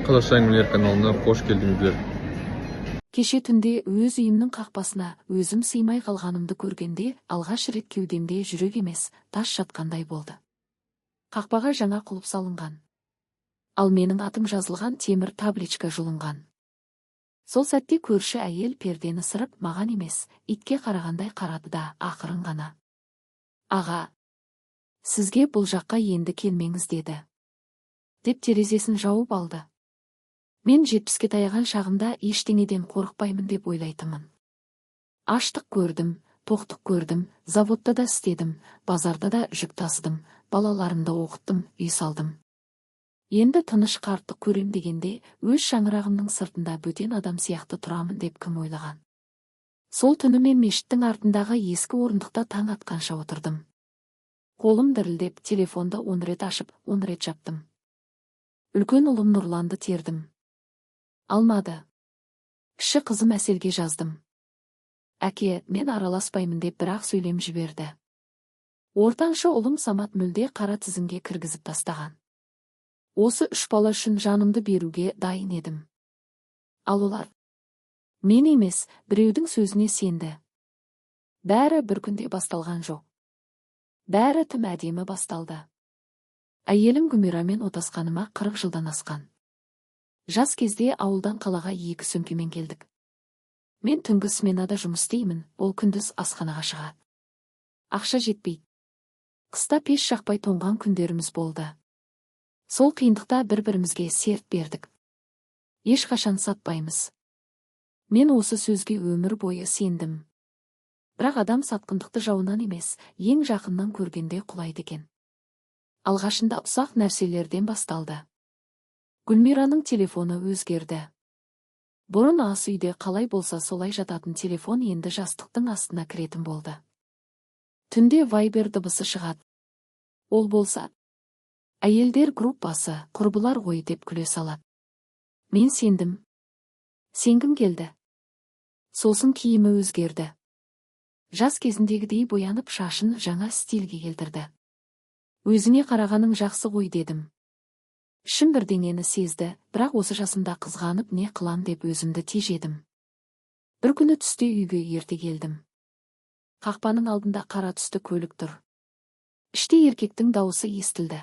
Қазақша әңгімелер каналына қош келдіңіздер. Кеше түнде өз үйімнің қақпасына өзім сыймай қалғанымды көргенде алғаш рет кеудемде жүрек емес, тас жатқандай болды. Қақпаға жаңа құлып салынған. Ал менің атым жазылған темір табличка жұлынған. Сол сәтте көрші әйел пердені сырып маған емес, итке қарағандай қарады да ақырын ғана: «Аға, сізге бұл жаққа енді келмеңіз» деді. Деп терезесін жауып алды. Мен 70-ке таяған шағымда ештеңеден қорықпаймын деп ойлайтынмын. Аштық көрдім, тоқтық көрдім, заводта да істедім, базарда да жүк тасыдым, балаларымды оқыттым, үй салдым. Енді тыныш қарттық көрем дегенде, өз шаңырағымның сыртында бөтен адам сияқты тұрамын деп кім ойлаған. Сол түні мен мешіттің артындағы ескі орындықта таң атқанша отырдым. Қолым дірілдеп, телефонды 10 рет ашып, 10 рет жаптым. Үлкен ұлым Нұрланды тердім. Алмады. Кіші қызым Әселге жаздым. Әке, мен араласпаймын деп бірақ сөйлем жіберді. Ортаншы ұлым Самат мүлде қара тізімге кіргізіп тастаған. Осы 3 бала үшін жанымды беруге дайын едім. Ал олар мен емес, біреудің сөзіне сенді. Бәрі бір күнде басталған жоқ. Бәрі тым әдемі басталды. Әйелім Гүмирамен отасқаныма 40 жылдан асқан. Жас кезде ауылдан қалаға 2 сөмкемен келдік. Мен түнгі сменада жұмыс істеймін, ол күндіз асханаға шығады. Ақша жетпейді. Қыста пеш жақпай тоңған күндеріміз болды. Сол қиындықта бір-бірімізге серт бердік. Ешқашан сатпаймыз. Мен осы сөзге өмір бойы сендім. Бірақ адам сатқындықты жауынан емес, ең жақыннан көргенде құлайды екен. Алғашында ұсақ нәрселерден басталды. Гүлмираның телефоны өзгерді. Бұрын ас үйде қалай болса солай жататын телефон енді жастықтың астына кіретін болды. Түнде Viber дыбысы шығады. Ол болса әйелдер группасы, құрбылар ғой деп күле салады. Мен сендім. Сенгім келді. Сосын киімі өзгерді. Жас кезіндегідей боянып шашын жаңа стильге келтірді. Өзіңе қарағаның жақсы ғой дедім. Ішім бірдеңені сезді, бірақ осы жасымда қызғанып не қылам деп өзімді тежедім. Бір күні түсте үйге ерте келдім. Қақпаның алдында қара түсті көлік тұр. Іште еркектің дауысы естілді.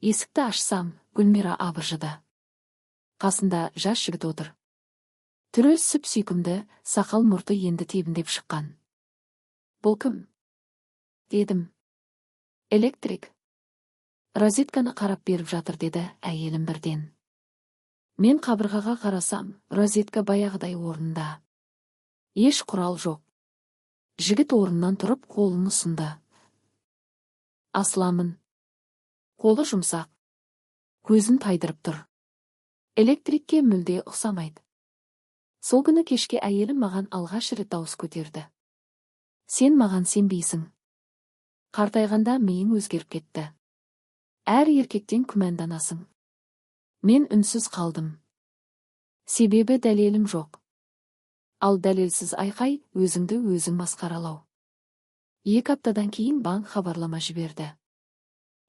Есікті ашсам, Гүлмира абыржыды. Қасында жас жігіт отыр. Түрі сүп-сүйкімді, сақал мұрты енді тебіндеп шыққан. Бұл кім? Дедім. Электрик. Розетканы қарап беріп жатыр деді әйелім бірден. Мен қабырғаға қарасам, розетка баяғыдай орнында. Еш құрал жоқ. Жігіт орнынан тұрып қолын ұсынды. Асламын. Қолы жұмсақ. Көзін тайдырып тұр. Электрикке мүлде ұқсамайды. Сол күні кешке әйелім маған алғаш рет дауыс көтерді. Сен маған сенбейсің. Қартайғанда миың өзгеріп кетті. Әр еркектен күмәнданасың. Мен үнсіз қалдым. Себебі дәлелім жоқ. Ал дәлелсіз айқай өзіңді өзің масқаралау. 2 аптадан кейін банк хабарлама жіберді.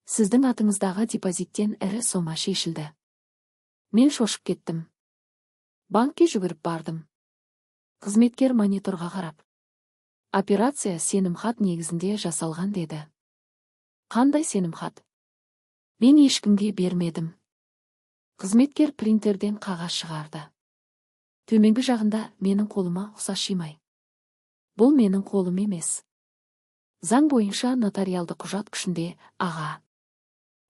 Сіздің атыңыздағы депозиттен ірі сома шешілді. Мен шошып кеттім. Банкке жүгіріп бардым. Қызметкер мониторға қарап: Операция сенімхат негізінде жасалған деді. Қандай сенімхат? Мен ешкімге бермедім. Қызметкер принтерден қағаз шығарды. Төменгі жағында менің қолыма ұқсас шимай. Бұл менің қолым емес. Заң бойынша нотариалды құжат күшінде, аға.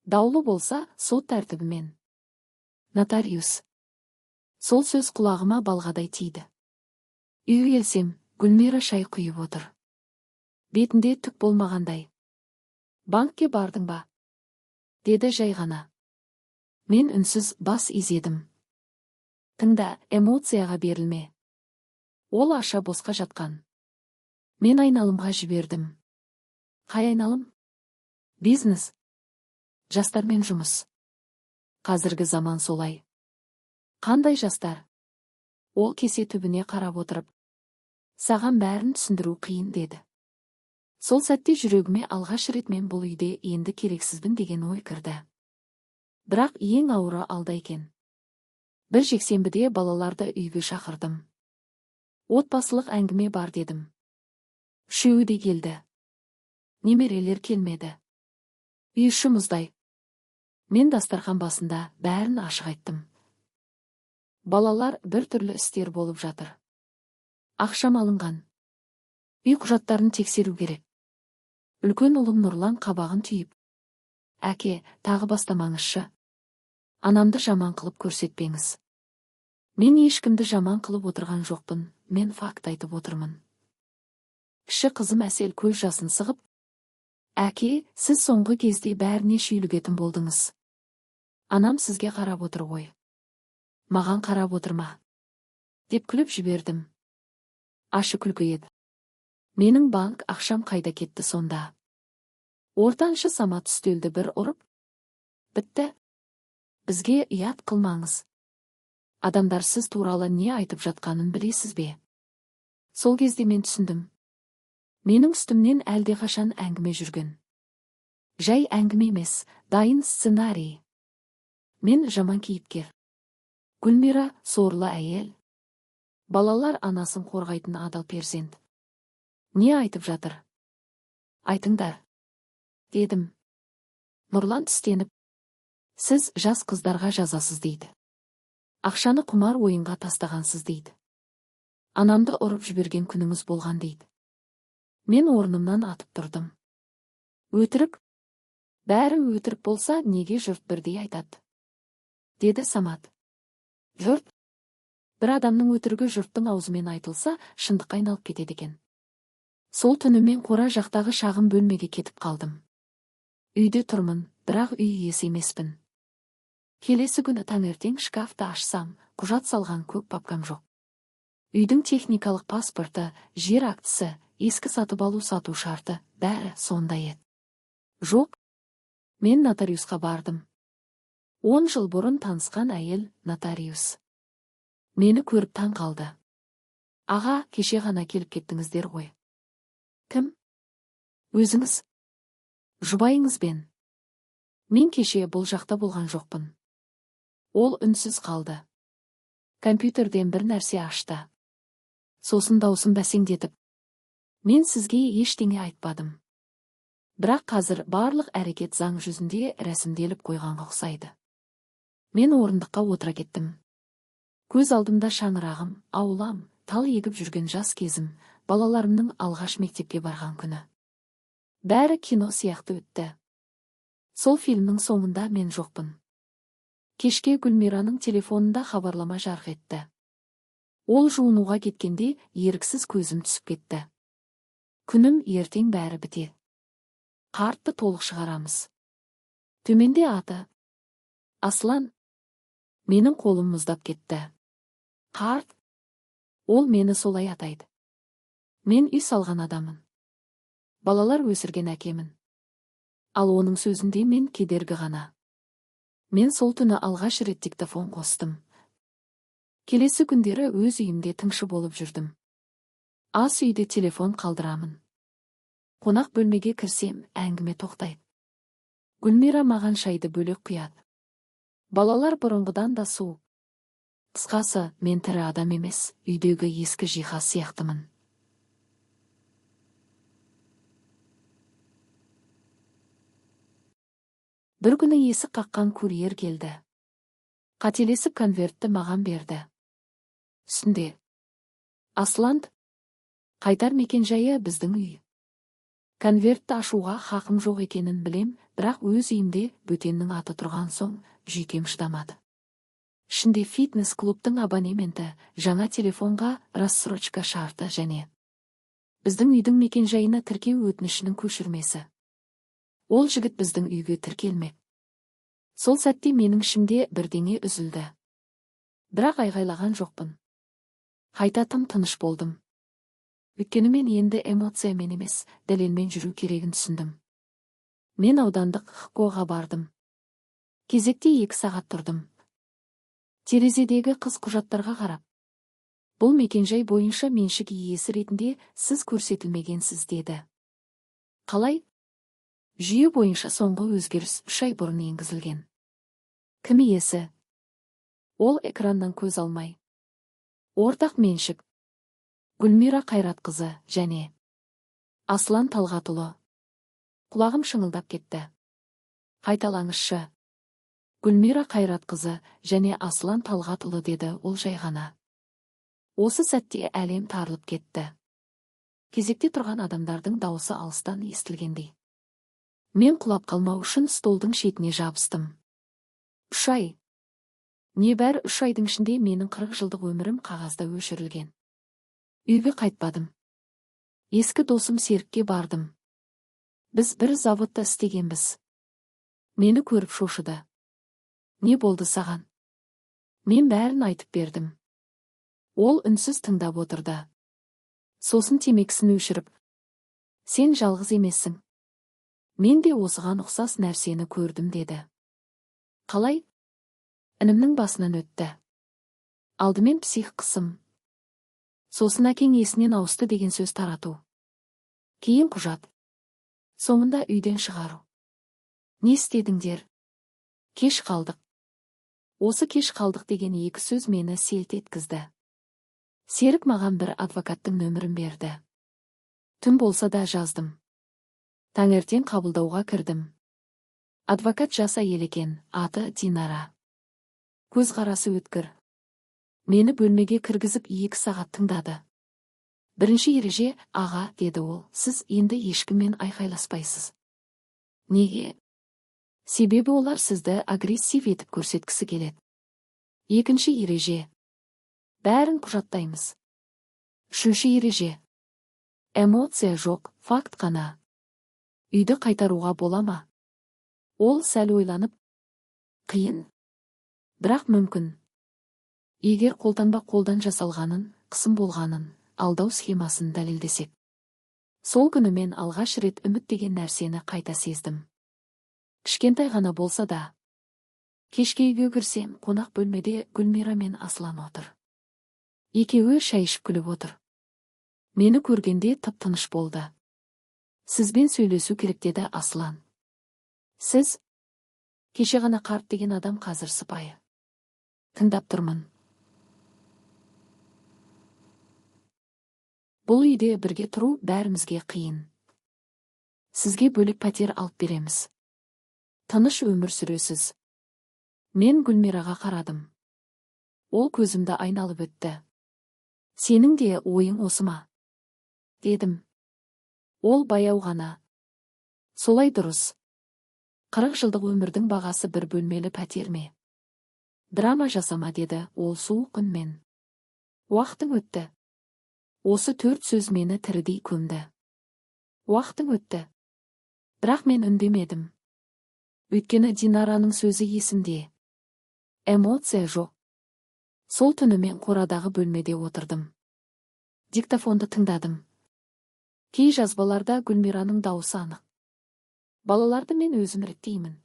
Даулы болса, сот тәртібімен. Нотариус. Сол сөз құлағыма балғадай тиді. Үйге келсем, Гүлмира шай құйып отыр. Бетінде түк болмағандай. Банкке бардың ба? Деді жай ғана. Мен үнсіз бас изедім. Тыңда, эмоцияға берілме. Ол аша босқа жатқан. Мен айналымға жібердім. Қай айналым? Бизнес. Жастармен жұмыс. Қазіргі заман солай. Қандай жастар? Ол кесе түбіне қарап отырып: Саған бәрін түсіндіру қиын деді. Сол сәтте жүрегіме алғаш рет мен бұл үйде енді керексізбін деген ой кірді. Бірақ ең ауыры алда екен. Бір жексенбіде балаларды үйге шақырдым. Отбасылық әңгіме бар дедім. Үшеуі де келді. Немерелер келмеді. Үй іші мұздай. Мен дастархан басында бәрін ашық айттым. Балалар бір түрлі істер болып жатыр. Ақшам алынған. Үй құжаттарын тексеру керек. Үлкен ұлым Нұрлан қабағын түйіп: «Әке, тағы бастамаңызшы. Анамды жаман қылып көрсетпеңіз». Мен ешкімді жаман қылып отырған жоқпын, мен факт айтып отырмын. Кіші қызым Әсел көз жасын сығып: «Әке, сіз соңғы кезде бәріне шүйлігетін болдыңыз. Анам сізге қарап отыр ғой. Маған қарап отырма», деп күліп жібердім. Ашы күлкі еді. Менің банк ақшам қайда кетті сонда? Ортаншы Самат үстелді бір ұрып: «Бітті. Бізге ұят қылмаңыз. Адамдар сіз туралы не айтып жатқанын білесіз бе?» Сол кезде мен түсіндім. Менің үстімнен әлдеқашан әңгіме жүрген. Жай әңгіме емес, дайын сценарий. Мен жаман кейіпкер. Гүлмира сорлы әйел. Балалар анасын қорғайтын адал перзент. Не айтып жатыр? Айтыңдар, дедім. Нұрлан тістеніп: «Сіз жас қыздарға жазасыз дейді. Ақшаны құмар ойынға тастағансыз дейді. Анамды ұрып жіберген күніңіз болған дейді». Мен орнымнан атып тұрдым. Өтірік? Бәрі өтірік болса, неге жұрт бірдей айтады? Деді Самат. Жұрт? Бір адамның өтірігі жұрттың аузымен айтылса, шындыққа айналып кетеді екен. Сол түні мен қора жақтағы шағын бөлмеге кетіп қалдым. Үйде тұрмын, бірақ үй иесі емеспін. Келесі күні таңертең шкафты ашсам, құжат салған көп папкам жоқ. Үйдің техникалық паспорты, жер актісі, ескі сатып алу сату шарты, бәрі сонда еді. Жоқ. Мен нотариусқа бардым. 10 жыл бұрын танысқан әйел нотариус. Мені көріп таң қалды. «Аға, кеше ғана келіп кеттіңіздер ғой». Кім? Өзіңіз? Жұбайыңызбен. Мен кеше бұл жақта болған жоқпын. Ол үнсіз қалды. Компьютерден бір нәрсе ашты. Сосын даусын бәсеңдетіп: «Мен сізге ештеңе айтпадым. Бірақ қазір барлық әрекет заң жүзінде рәсімделіп қойғанға ұқсайды». Мен орындыққа отыра кеттім. Көз алдымда шаңырағым, аулам, тал егіп жүрген жас кезім, балаларымның алғаш мектепке барған күні. Бәрі кино сияқты өтті. Сол фильмнің соңында мен жоқпын. Кешке Гүлмираның телефонында хабарлама жарқ етті. Ол жуынуға кеткенде еріксіз көзім түсіп кетті. Күнім ертең бәрі бітеді. Қартты толық шығарамыз. Төменде аты: Аслан. Менің қолым мұздап кетті. Қарт. Ол мені солай атайды. Мен үй салған адамын. Балалар өсірген әкемін. Ал оның сөзінде мен кедергі ғана. Мен сол түні алғаш рет диктофон қостым. Келесі күндері өз үйімде тыңшы болып жүрдім. Ас үйде телефон қалдырамын. Қонақ бөлмеге кірсем, әңгіме тоқтайды. Гүлмира маған шайды бөлек құяды. Балалар бұрынғыдан да суық. Қысқасы, мен тірі адам емес, үйдегі ескі жиһаз сияқтымын. Бір күні есік қаққан курьер келді. Қателесіп конвертті маған берді. Үстінде: «Аслан, қайтар мекенжайы біздің үй». Конвертті ашуға хақым жоқ екенін білем, бірақ өз үйімде бөтеннің аты тұрған соң жүйкем шыдамады. Ішінде фитнес-клубтың абонементі, жаңа телефонға рассрочка шарты және біздің үйдің мекенжайына тіркеу өтінішінің көшірмесі. Ол жігіт біздің үйге тіркелмек. Сол сәтте менің ішімде бірдеңе үзілді. Бірақ айғайлаған жоқпын. Қайта тым тыныш болдым. Өйткені мен енді эмоциямен емес, дәлелмен жүру керегін түсіндім. Мен аудандық ХКО-ға бардым. Кезекте 2 сағат тұрдым. Терезедегі қыз құжаттарға қарап: «Бұл мекенжай бойынша меншік иесі ретінде сіз көрсетілмегенсіз», деді. Қалай? Жүйе бойынша соңғы өзгеріс 3 ай бұрын енгізілген. Кім иесі? Ол экраннан көз алмай. Ортақ меншік. Гүлмира Қайратқызы және Аслан Талғатұлы. Құлағым шыңылдап кетті. Қайталаңызшы. Гүлмира Қайратқызы және Аслан Талғатұлы, деді ол жай ғана. Осы сәтте әлем тарылып кетті. Кезекте тұрған адамдардың дауысы алыстан естілгендей. Мен құлап қалмау үшін столдың шетіне жабыстым. 3 ай. Небәрі 3 айдың ішінде менің 40 жылдық өмірім қағазда өшірілген. Үйге қайтпадым. Ескі досым Серікке бардым. Біз бір заводта істегенбіз. Мені көріп шошыды. Не болды саған? Мен бәрін айтып бердім. Ол үнсіз тыңдап отырды. Сосын темекісін өшіріп: сен жалғыз емессің. Мен де осыған ұқсас нәрсені көрдім, деді. Қалай? Інімнің басынан өтті. Алдымен псих қысым. Сосын әкең есінен ауысты деген сөз тарату. Кейін құжат. Соңында үйден шығару. Не істедіңдер? Кеш қалдық. Осы кеш қалдық деген 2 сөз мені селт еткізді. Серік маған бір адвокаттың нөмірін берді. Түн болса да жаздым. Таңертең қабылдауға кірдім. Адвокат жас әйел екен, аты Динара. Көзқарасы өткір. Мені бөлмеге кіргізіп 2 сағат тыңдады. Бірінші ереже: аға, деді ол, сіз енді ешкіммен айқайласпайсыз. Неге? Себебі олар сізді агрессив етіп көрсеткісі келеді. Екінші ереже: бәрін құжаттаймыз. Үшінші ереже: эмоция жоқ, факт қана. Үйді қайтаруға бола ма? Ол сәл ойланып: қиын. Бірақ мүмкін. Егер қолтаңба қолдан жасалғанын, қысым болғанын, алдау схемасын дәлелдесек. Сол күні мен алғаш рет үміт деген нәрсені қайта сездім. Кішкентай ғана болса да. Кешке үйге кірсем, қонақ бөлмеде Гүлмира мен Аслан отыр. Екеуі шай ішіп күліп отыр. Мені көргенде тып-тыныш болды. Сізбен сөйлесу керек, деді Аслан. Сіз? Кеше ғана қарт деген адам қазір сыпайы. Тыңдап тұрмын. Бұл үйде бірге тұру бәрімізге қиын. Сізге бөлек пәтер алып береміз. Тыныш өмір сүресіз. Мен Гүлмираға қарадым. Ол көзімді айналып өтті. Сенің де ойың осы ма? Дедім. Ол баяу ғана: солай дұрыс. 40 жылдық өмірдің бағасы бір бөлмелі пәтер ме? Драма жасама, деді ол суық үнмен. Уақытың өтті. Осы 4 сөз мені тірідей көмді. Уақытың өтті. Бірақ мен үндемедім. Өйткені Динараның сөзі есімде. Эмоция жоқ. Сол түні мен қорадағы бөлмеде отырдым. Диктофонды тыңдадым. Кей жазбаларда Гүлмираның дауысы анық. Балаларды мен өзім реттеймін.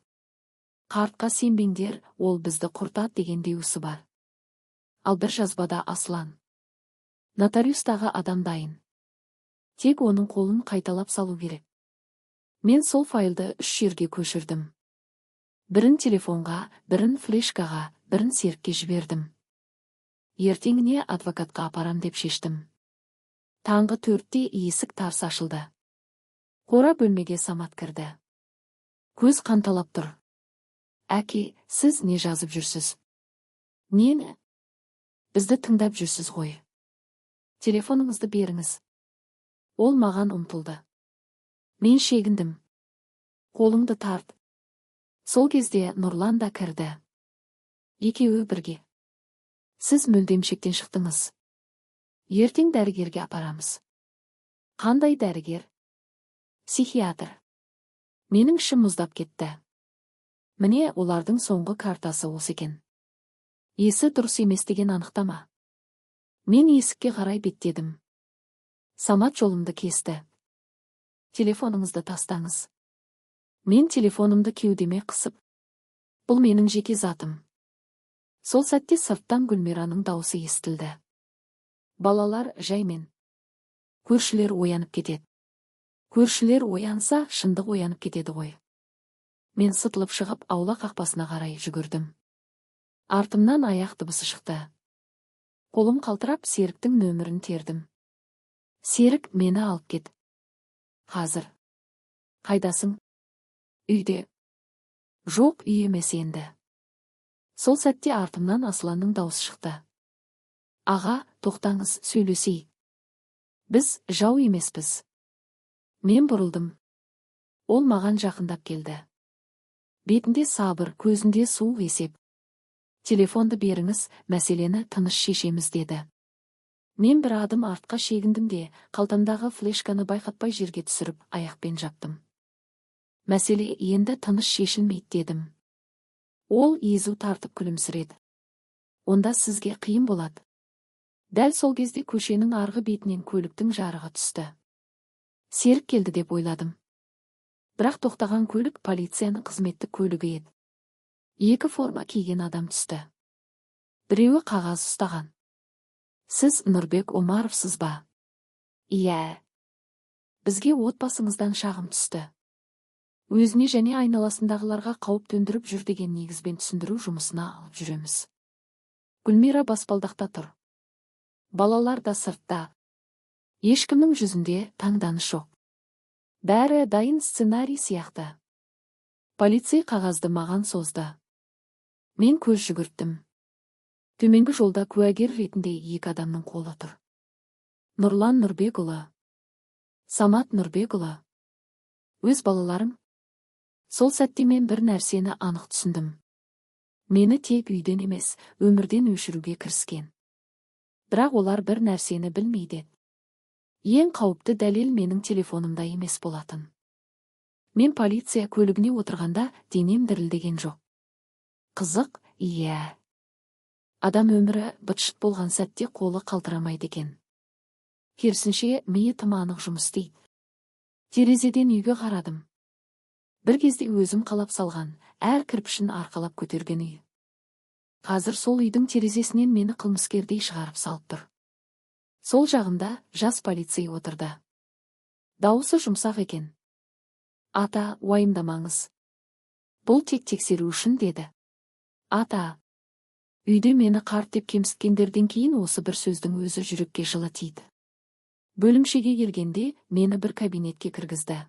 Қартқа сенбеңдер, ол бізді құртады деген деуісі бар. Ал бір жазбада Аслан: нотариустағы адам дайын. Тек оның қолын қайталап салу керек. Мен сол файлды 3 жерге көшірдім. Бірін телефонға, бірін флешкаға, бірін Серікке жібердім. Ертеңіне адвокатқа апарам деп шештім. Таңғы 4-те есік тарс ашылды. Қора бөлмеге Самат кірді. Көз қанталап тұр. Әке, сіз не жазып жүрсіз? Нені? Бізді тыңдап жүрсіз ғой. Телефоныңызды беріңіз. Ол маған ұмтылды. Мен шегіндім. Қолыңды тарт. Сол кезде Нұрлан да кірді. Екеуі бірге. Сіз мүлдем шектен шықтыңыз. Ертең дәрігерге апарамыз. Қандай дәрігер? Психиатр. Менің ішім мұздап кетті. Міне, олардың соңғы картасы осы екен. Есі дұрыс емес деген анықтама. Мен есікке қарай беттедім. Самат жолымды кесті. Телефоныңызды тастаңыз. Мен телефонымды кеудеме қысып: бұл менің жеке затым. Сол сәтте сырттан Гүлмираның дауысы естілді. Балалар жаймен. Көршілер оянып кетеді. Көршілер оянса, шындық оянып кетеді ғой. Мен сытылып шығып аула қақпасына қарай жүгірдім. Артымнан аяқ дыбысы шықты. Қолым қалтырап Серіктің нөмірін тердім. Серік, мені алып кет. Қазір. Қайдасың? Үйде. Жоқ, үй емес енді. Сол сәтте артымнан Асланның даусы шықты. Аға, тоқтаңыз, сөйлесейік. Біз жау емеспіз. Мен бұрылдым. Ол маған жақындап келді. Бетінде сабыр, көзінде суық есеп. Телефонды беріңіз, мәселені тыныш шешеміз деді. Мен бір адым артқа шегіндім де, қалтамдағы флешканы байқатпай жерге түсіріп, аяқпен жаптым. Мәселе енді тыныш шешілмейді дедім. Ол езу тартып күлімсіреді. Онда сізге қиын болады. Дәл сол кезде көшенің арғы бетінен көліктің жарығы түсті. Серік келді деп ойладым. Бірақ тоқтаған көлік полицияның қызметтік көлігі еді. Екі форма киген адам түсті. Біреуі қағаз ұстаған. Сіз Нұрбек Омаровсыз ба? Иә. Бізге отбасыңыздан шағым түсті. Өзіне және айналасындағыларға қауіп төндіріп жүр деген негізбен түсіндіру жұмысына алып жүреміз. Гүлмира баспалдақта тұр. Балалар да сыртта. Ешкімнің жүзінде таңданыш жоқ. Бәрі дайын сценарий сияқты. Полицей қағазды маған созды. Мен көз жүгірттім. Төменгі жолда куәгер ретінде екі адамның қолы тұр. Нұрлан Нұрбекұлы. Самат Нұрбекұлы. Өз балаларым. Сол сәтте мен бір нәрсені анық түсіндім. Мені тек үйден емес, өмірден өшіруге кіріскен. Бірақ олар бір нәрсені білмейді. Ең қауіпті дәлел менің телефонымда емес болатын. Мен полиция көлігіне отырғанда денем дірілдеген жоқ. Қызық, иә. Адам өмірі быт-шыт болған сәтте қолы қалтырамайды екен. Керісінше миы тым анық жұмыс істейді. Терезеден үйге қарадым. Бір кезде өзім қалап салған, әр кірпішін арқалап көтерген үй. Қазір сол үйдің терезесінен мені қылмыскердей шығарып салып тұр. Сол жағында жас полицей отырды. Дауысы жұмсақ екен. Ата, уайымдамаңыз. Бұл тек тексеру үшін деді. Ата, үйде мені қарт деп кемсіткендерден кейін осы бір сөздің өзі жүрекке жылы тиді. Бөлімшеге келгенде мені бір кабинетке кіргізді.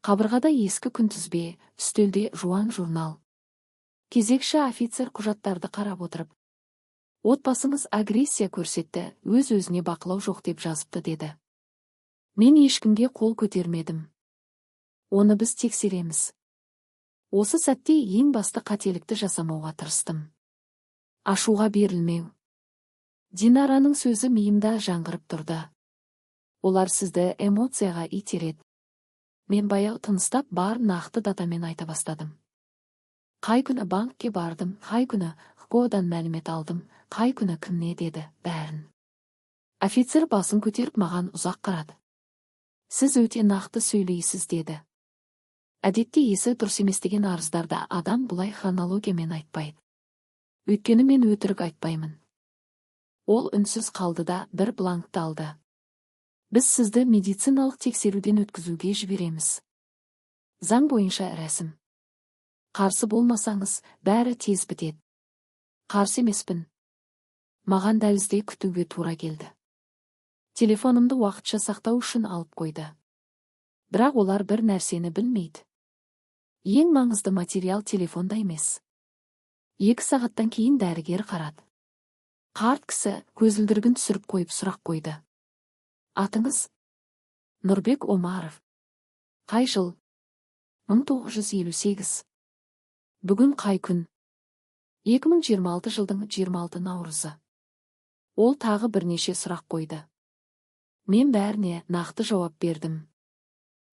Қабырғада ескі күнтізбе, үстелде жуан журнал. Кезекші офицер құжаттарды қарап отырып, отбасыңыз агрессия көрсетті, өз-өзіне бақылау жоқ деп жазыпты деді. Мен ешкімге қол көтермедім. Оны біз тексереміз. Осы сәтте ең басты қателікті жасамауға тырыстым. Ашуға берілмеу. Динараның сөзі миымда жаңғырып тұрды. Олар сізді эмоцияға итереді. Мен баяу тыныстап бар нақты датамен айта бастадым. Қай күні банкке бардым, қай күні ХКО-дан мәлімет алдым, қай күні кімне деді, бәрін. Офицер басын көтеріп маған ұзақ қарады. Сіз өте нақты сөйлейсіз деді. Әдетте есі дұрыс емес деген арыздарда адам бұлай хронологиямен айтпайды. Өйткені мен өтірік айтпаймын. Ол үнсіз қалды да бір бланкты алды. Біз сізді медициналық тексеруден өткізуге жібереміз. Заң бойынша рәсім. Қарсы болмасаңыз, бәрі тез бітеді. Қарсы емеспін. Маған дәлізде күтуге тура келді. Телефонымды уақытша сақтау үшін алып қойды. Бірақ олар бір нәрсені білмейді. Ең маңызды материал телефонда емес. 2 сағаттан кейін дәрігер қарады. Қарт кісі көзілдірігін түсіріп қойып сұрақ қойды. Атыңыз? Нұрбек Омаров. Қай жыл? 1958. Бүгін қай күн? 2026 жылдың 26 наурызы. Ол тағы бірнеше сұрақ қойды. Мен бәріне нақты жауап бердім.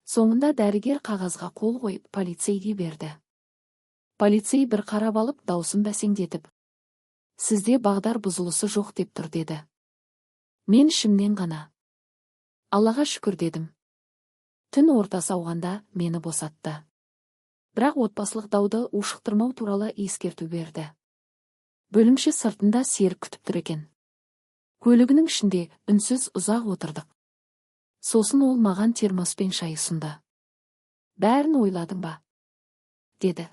Соңында дәрігер қағазға қол қойып полицейге берді. Полицей бір қарап алып даусын бәсеңдетіп, сізде бағдар бұзылысы жоқ деп тұр деді. Мен ішімнен ғана, Аллаға шүкір дедім. Түн ортасы ауғанда мені босатты. Бірақ отбасылық дауды ушықтырмау туралы ескерту берді. Бөлімше сыртында Серік күтіп тұр екен. Көлігінің ішінде үнсіз ұзақ отырдық. Сосын ол маған термоспен шай ұсынды. Бәрін ойладың ба? Деді.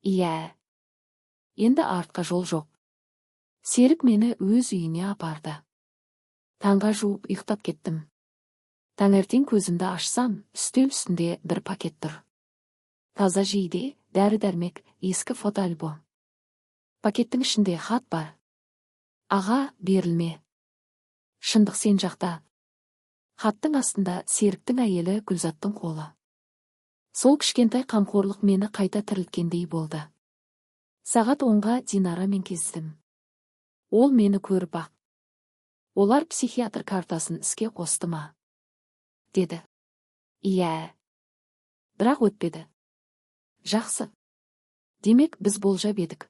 Иә. Енді артқа жол жоқ. Серік мені өз үйіне апарды. Таңға жуып ұйықтап кеттім. Таңертең көзімді ашсам, үстел үстінде бір пакет тұр. Таза жейде, дәрі-дәрмек, ескі фотоальбом. Пакеттің ішінде хат бар. Аға, берілме. Шындық сен жақта. Хаттың астында Серіктің әйелі Гүлзаттың қолы. Сол кішкентай қамқорлық мені қайта тірілткендей болды. Сағат 10-ға Динарамен кездім. Ол мені көріп ақ. Олар психиатр картасын іске қосты ма? Деді. Иә. Бірақ өтпеді. Жақсы. Демек біз болжап едік.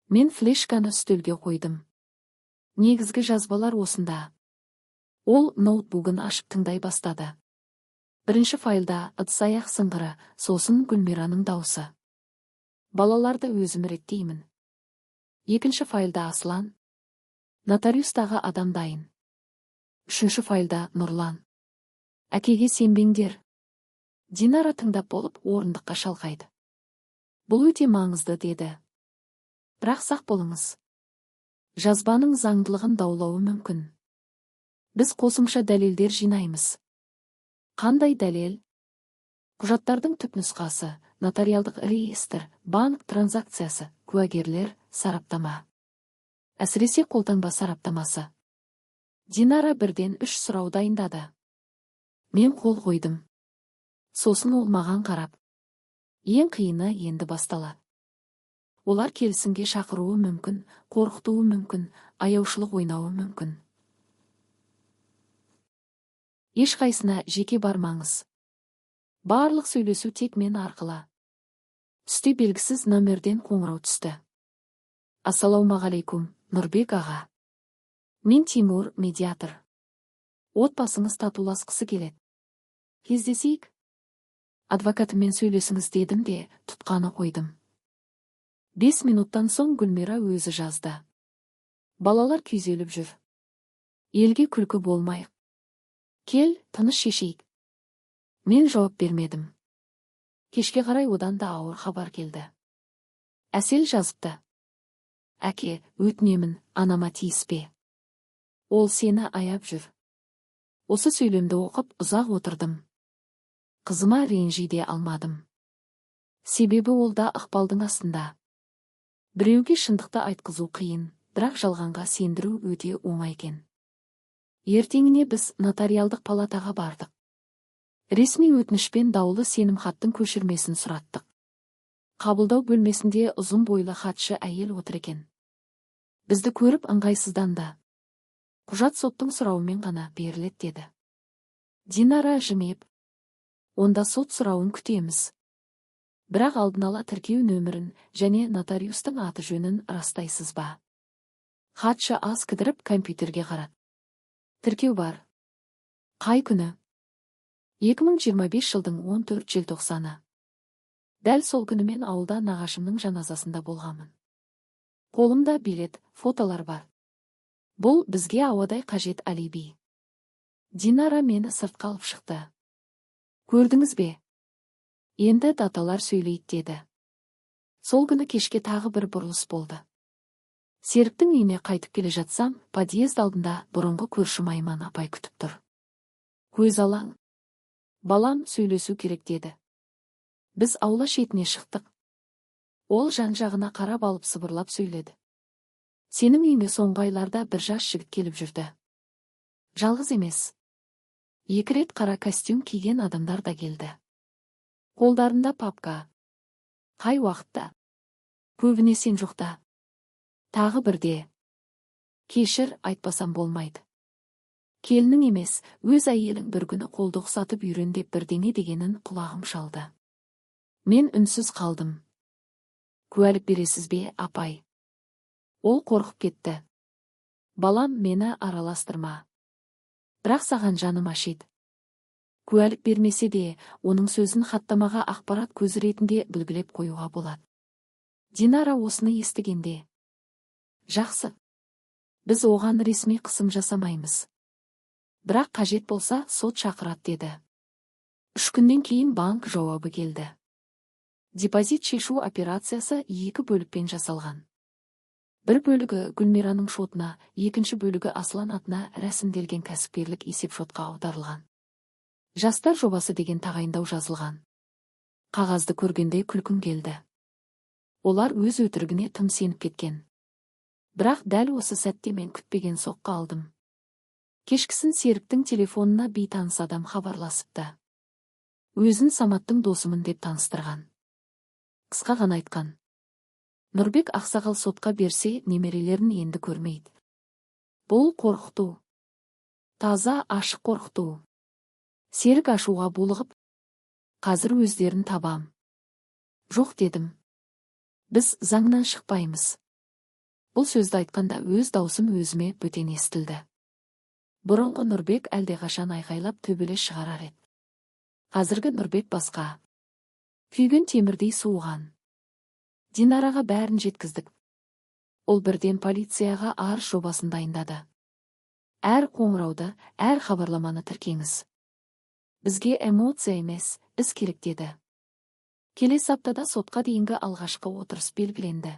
Мен флешканы үстелге қойдым. Негізгі жазбалар осында. Ол ноутбугын ашып тыңдай бастады. Бірінші файлда ыдыс-аяқ сыңғыры, сосын Гүлмираның даусы. Балаларды өзім реттеймін. Екінші файлда Аслан. Нотариустағы адам дайын. Үшінші файлда Нұрлан. Әкеге сенбеңдер. Динара тыңдап болып орындыққа шалқайды. Бұл өте маңызды деді. Бірақ сақ болыңыз. Жазбаның заңдылығын даулауы мүмкін. Біз қосымша дәлелдер жинаймыз. Қандай дәлел? Құжаттардың түпнұсқасы, нотариалдық реестр, банк транзакциясы, куәгерлер, сараптама. Әсіресе қолтаңба сараптамасы. Динара бірден 3 сұрау дайындады. Мен қол қойдым. Сосын ол маған қарап. Ең қиыны енді басталады. Олар келісімге шақыруы мүмкін, қорқытуы мүмкін, аяушылық ойнауы мүмкін. Ешқайсына жеке бармаңыз. Барлық сөйлесу тек мен арқылы. Түсте белгісіз номерден қоңырау түсті. Ассалаумағалейкум, Нұрбек аға. Мен Тимур, медиатор. Отбасыңыз татуласқысы келеді. Кездесейік. Адвокатымен сөйлесіңіз дедім де, тұтқаны қойдым. 5 минуттан соң Гүлмира өзі жазды. Балалар күйзеліп жүр. Елге күлкі болмайық. Кел, тыныш шешейік. Мен жауап бермедім. Кешке қарай одан да ауыр хабар келді. Әсел жазыпты. Әке, өтінемін, анама тиіспе. Ол сені аяп жүр. Осы сөйлемді оқып ұзақ отырдым. Қызыма ренжиде алмадым. Себебі ол да ықпалдың астында. Біреуге шындықты айтқызу қиын, бірақ жалғанға сендіру өте оңай екен. Ертеңіне біз нотариалдық палатаға бардық. Ресми өтінішпен даулы сенімхаттың көшірмесін сұраттық. Қабылдау бөлмесінде ұзын бойлы хатшы әйел отыр екен. Бізді көріп ыңғайсызданды. Құжат соттың сұрауымен ғана беріледі деді. Динара жымиып, онда сот сұрауын күтеміз. Бірақ алдын ала тіркеу нөмірін және нотариустың аты жөнін растайсыз ба? Хатшы аз кідіріп компьютерге қарады. Тіркеу бар. Қай күні? 2025 жылдың 14 желтоқсаны. Дәл сол күні мен ауылда нағашымның жаназасында болғамын. Қолымда билет, фотолар бар. Бұл бізге ауадай қажет алиби. Динара мені сыртқа алып шықты. Көрдіңіз бе? Енді даталар сөйлейді деді. Сол күні кешке тағы бір бұрылыс болды. Серіктің үйіне қайтып келе жатсам, подъезд алдында бұрынғы көршім Айман апай күтіп тұр. Көз алаң. Балам сөйлесу керек деді. Біз аула шетіне шықтық. Ол жан-жағына қарап алып сыбырлап сөйледі. Сенің үйіңе соңғы айларда бір жас жігіт келіп жүрді. Жалғыз емес. 2 рет қара костюм киген адамдар да келді. Қолдарында папка. Қай уақытта? Көбіне сен жоқта. Тағы бірде. Кешір, айтпасам болмайды. Келінің емес, өз әйелің бір күні қолды ұқсатып үйрен деп бірдеңе дегенін құлағым шалды. Мен үнсіз қалдым. Куәлік бересіз бе, апай? Ол қорқып кетті. Балам, мені араластырма. Бірақ саған жаным ашиды. Куәлік бермесе де, оның сөзін хаттамаға ақпарат көзі ретінде білгілеп қоюға болады. Динара осыны естігенде. Жақсы. Біз оған ресми қысым жасамаймыз. Бірақ қажет болса сот шақырат деді. 3 күннен кейін банк жауабы келді. Депозит шешу операциясы екі бөлікпен жасалған. Бір бөлігі Гүлмираның шотына, екінші бөлігі Аслан атына рәсімделген кәсіпкерлік есепшотқа аударылған. Жастар жобасы деген тағайындау жазылған. Қағазды көргенде күлкім келді. Олар өз өтірігіне тым сеніп кеткен. Бірақ дәл осы сәтте мен күтпеген соққы алдым. Кешкісін Серіктің телефонына бейтаныс адам хабарласыпты. Өзін Саматтың досымын деп таныстырған. Қысқа ғана айтқан: Нұрбек ақсақал сотқа берсе, немерелерін енді көрмейді. Бұл қорқыту. Таза ашық қорқыту. Серік ашуға булығып: қазір өздерін табам. Жоқ дедім. Біз заңнан шықпаймыз. Бұл сөзді айтқанда өз даусым өзіме бөтен естілді. Бұрынғы Нұрбек әлдеқашан айқайлап төбелес шығарар еді. Қазіргі Нұрбек басқа. Күйген темірдей суыған. Динараға бәрін жеткіздік. Ол бірден полицияға арыз жобасын дайындады. Әр қоңырауды, әр хабарламаны тіркеңіз. Бізге эмоция емес, іс керек деді. Келесі аптада сотқа дейінгі алғашқы отырыс белгіленді.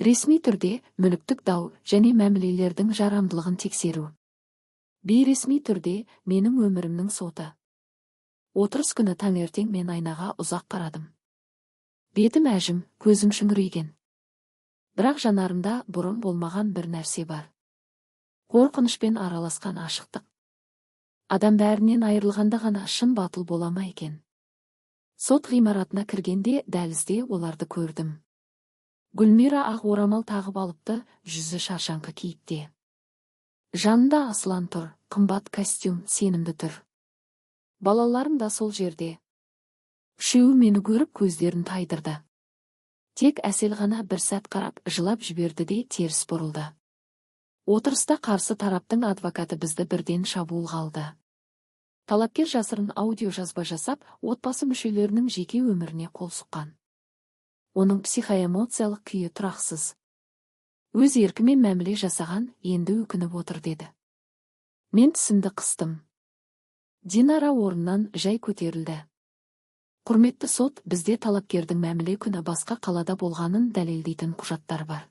Ресми түрде мүліктік дау және мәмілелердің жарамдылығын тексеру. Бейресми түрде менің өмірімнің соты. Отырыс күні таңертең мен айнаға ұзақ қарадым. Бетім әжім, көзім шүңірейген. Бірақ жанарымда бұрын болмаған бір нәрсе бар. Қорқынышпен араласқан ашықтық. Адам бәрінен айырылғанда ғана шын батыл бола ма екен? Сот ғимаратына кіргенде дәлізде оларды көрдім. Гүлмира ақ орамал тағып алыпты, жүзі шаршаңқы кейіпте. Жанында Аслан тұр, қымбат костюм, сенімді тұр. Балаларым да сол жерде. Үшеуі мені көріп көздерін тайдырды. Тек Әсел ғана бір сәт қарап жылап жіберді де теріс бұрылды. Отырыста қарсы тараптың адвокаты бізді бірден шабуылға алды. Талапкер жасырын аудио жазба жасап, отбасы мүшелерінің жеке өміріне қол сұққан. Оның психоэмоциялық күйі тұрақсыз. Өз еркімен мәміле жасаған, енді өкініп отыр деді. Мен тісімді қыстым. Динара орнынан жай көтерілді. Құрметті сот, бізде талапкердің мәміле күні басқа қалада болғанын дәлелдейтін құжаттар бар.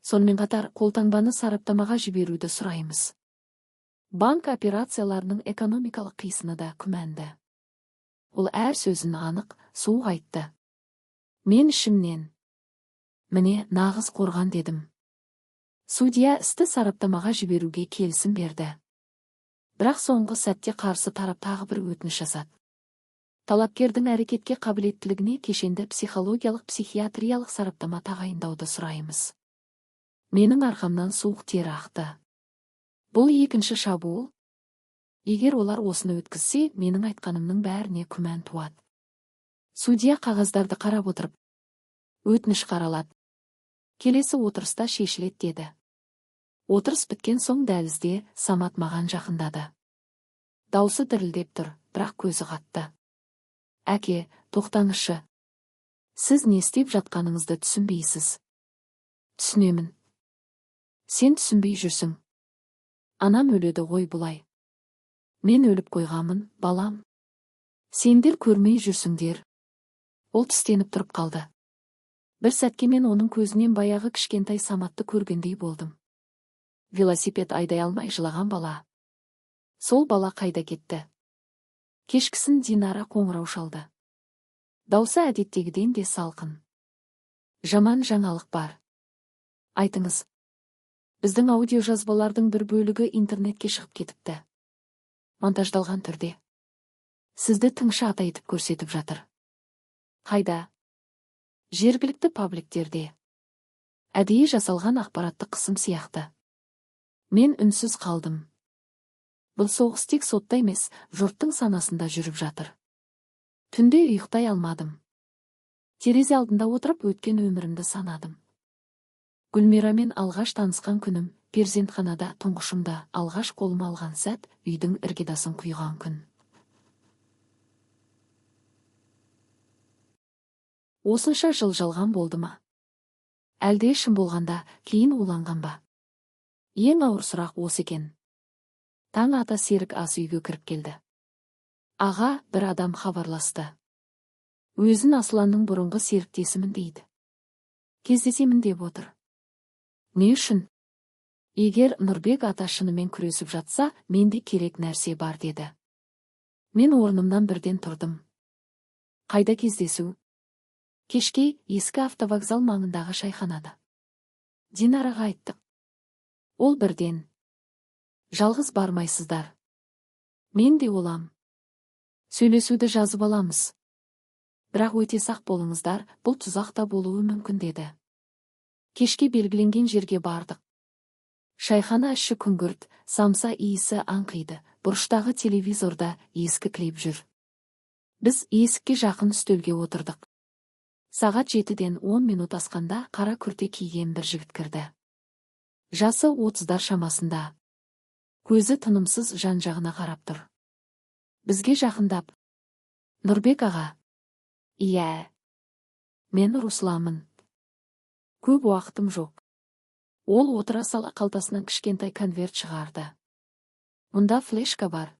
Сонымен қатар қолтаңбаны сараптамаға жіберуді сұраймыз. Банк операцияларының экономикалық қисыны да күмәнді. Ол әр сөзін анық, суық айтты. Мен ішімнен. Міне, нағыз қорған дедім. Судья істі сараптамаға жіберуге келісім берді. Бірақ соңғы сәтте қарсы тарап тағы бір өтініш жасады. Талапкердің әрекетке қабілеттілігіне кешенді психологиялық психиатриялық сараптама тағайындауды сұраймыз. Менің арқамнан суық тері ақты. Бұл екінші шабуыл. Егер олар осыны өткізсе, менің айтқанымның бәріне күмән туады. Судья қағаздарды қарап отырып: өтініш қаралады. Келесі отырыста шешілет деді. Отырыс біткен соң дәлізде Самат маған жақындады. Даусы дірілдеп тұр, бірақ көзі қатты. Әке, тоқтаңызшы. Сіз не істеп жатқаныңызды түсінбейсіз. Түсінемін. Сен түсінбей жүрсің. Анам өледі ғой бұлай. Мен өліп қойғамын, балам. Сендер көрмей жүрсіңдер. Ол тістеніп тұрып қалды. Бір сәтке мен оның көзінен баяғы кішкентай Саматты көргендей болдым. Велосипед айдай алмай жылаған бала. Сол бала қайда кетті? Кешкісін Динара қоңырау шалды. Даусы әдеттегіден де салқын. Жаман жаңалық бар. Айтыңыз. Біздің аудио жазбалардың бір бөлігі интернетке шығып кетіпті. Монтаждалған түрде. Сізді тыңшы ата етіп көрсетіп жатыр. Қайда? Жергілікті пабликтерде. Әдейі жасалған ақпаратты қысым сияқты. Мен үнсіз қалдым. Бұл соғыс тек сотта емес, жұрттың санасында жүріп жатыр. Түнде ұйықтай алмадым. Терезе алдында отырып өткен өмірімді санадым. Гүлмирамен алғаш танысқан күнім, перзентханада тұңғышымда алғаш қолыма алған сәт, үйдің іргедасын құйған күн. Осынша жыл жалған болды ма? Әлде шын болғанда, кейін уланған ба? Ең ауыр сұрақ осы екен. Таң ата Серік ас үйге кіріп келді. Аға, бір адам хабарласты. Өзін Асланның бұрынғы серіктесімін дейді. Кездесемін деп отыр. Не үшін? Егер Нұрбек ата шынымен күресіп жатса, менде керек нәрсе бар деді. Мен орнымнан бірден тұрдым. Қайда кездесу? Кешке ескі автовокзал маңындағы шайханада. Динараға айттық. Ол бірден. Жалғыз бармайсыздар. Мен де олам. Сөйлесуді жазып аламыз. Бірақ өте сақ болыңыздар, бұл тұзақта болуы мүмкін деді. Кешке белгіленген жерге бардық. Шайхана іші күңгірт, самса иісі аңқиды, бұрыштағы телевизорда ескі клип жүр. Біз есікке жақын үстелге отырдық. Сағат 7-ден 10 минут асқанда қара күрте киген бір жігіт кірді. Жасы 30-дар шамасында. Көзі тынымсыз жан-жағына қарап тұр. Бізге жақындап: Нұрбек аға. Иә. Мен Русланмын. Көп уақытым жоқ. Ол отыра сала қалтасынан кішкентай конверт шығарды. Мұнда флешка бар.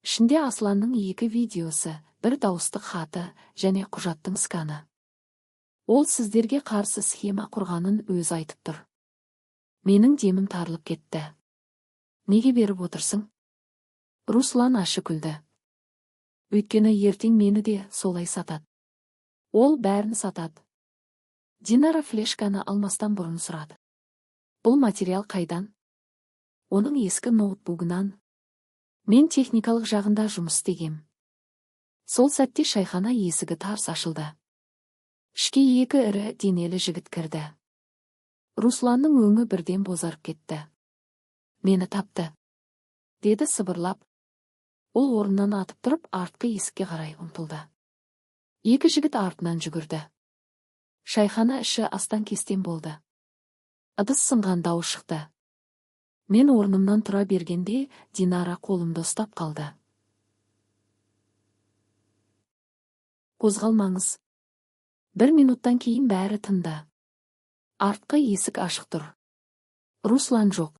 Ішінде Асланның 2 видеосы, бір дауыстық хаты және құжаттың сканы. Ол сіздерге қарсы схема құрғанын өзі айтып тұр. Менің демім тарылып кетті. Неге беріп отырсың? Руслан ашы күлді. Өйткені ертең мені де солай сатады. Ол бәрін сатады. Динара флешканы алмастан бұрын сұрады. Бұл материал қайдан? Оның ескі ноутбугынан. Мен техникалық жағында жұмыс істегем. Сол сәтте шайхана есігі тарс ашылды. Ішке 2 ірі денелі жігіт кірді. Русланның өңі бірден бозарып кетті. Мені тапты, деді сыбырлап. Ол орнынан атып тұрып, артқы есікке қарай ұмтылды. 2 жігіт артынан жүгірді. Шайхана іші астан-кестен болды. Ыдыс сынған дауыс шықты. Мен орнымнан тұра бергенде Динара қолымды ұстап қалды. Қозғалмаңыз. 1 минуттан кейін бәрі тынды. Артқы есік ашық тұр. Руслан жоқ.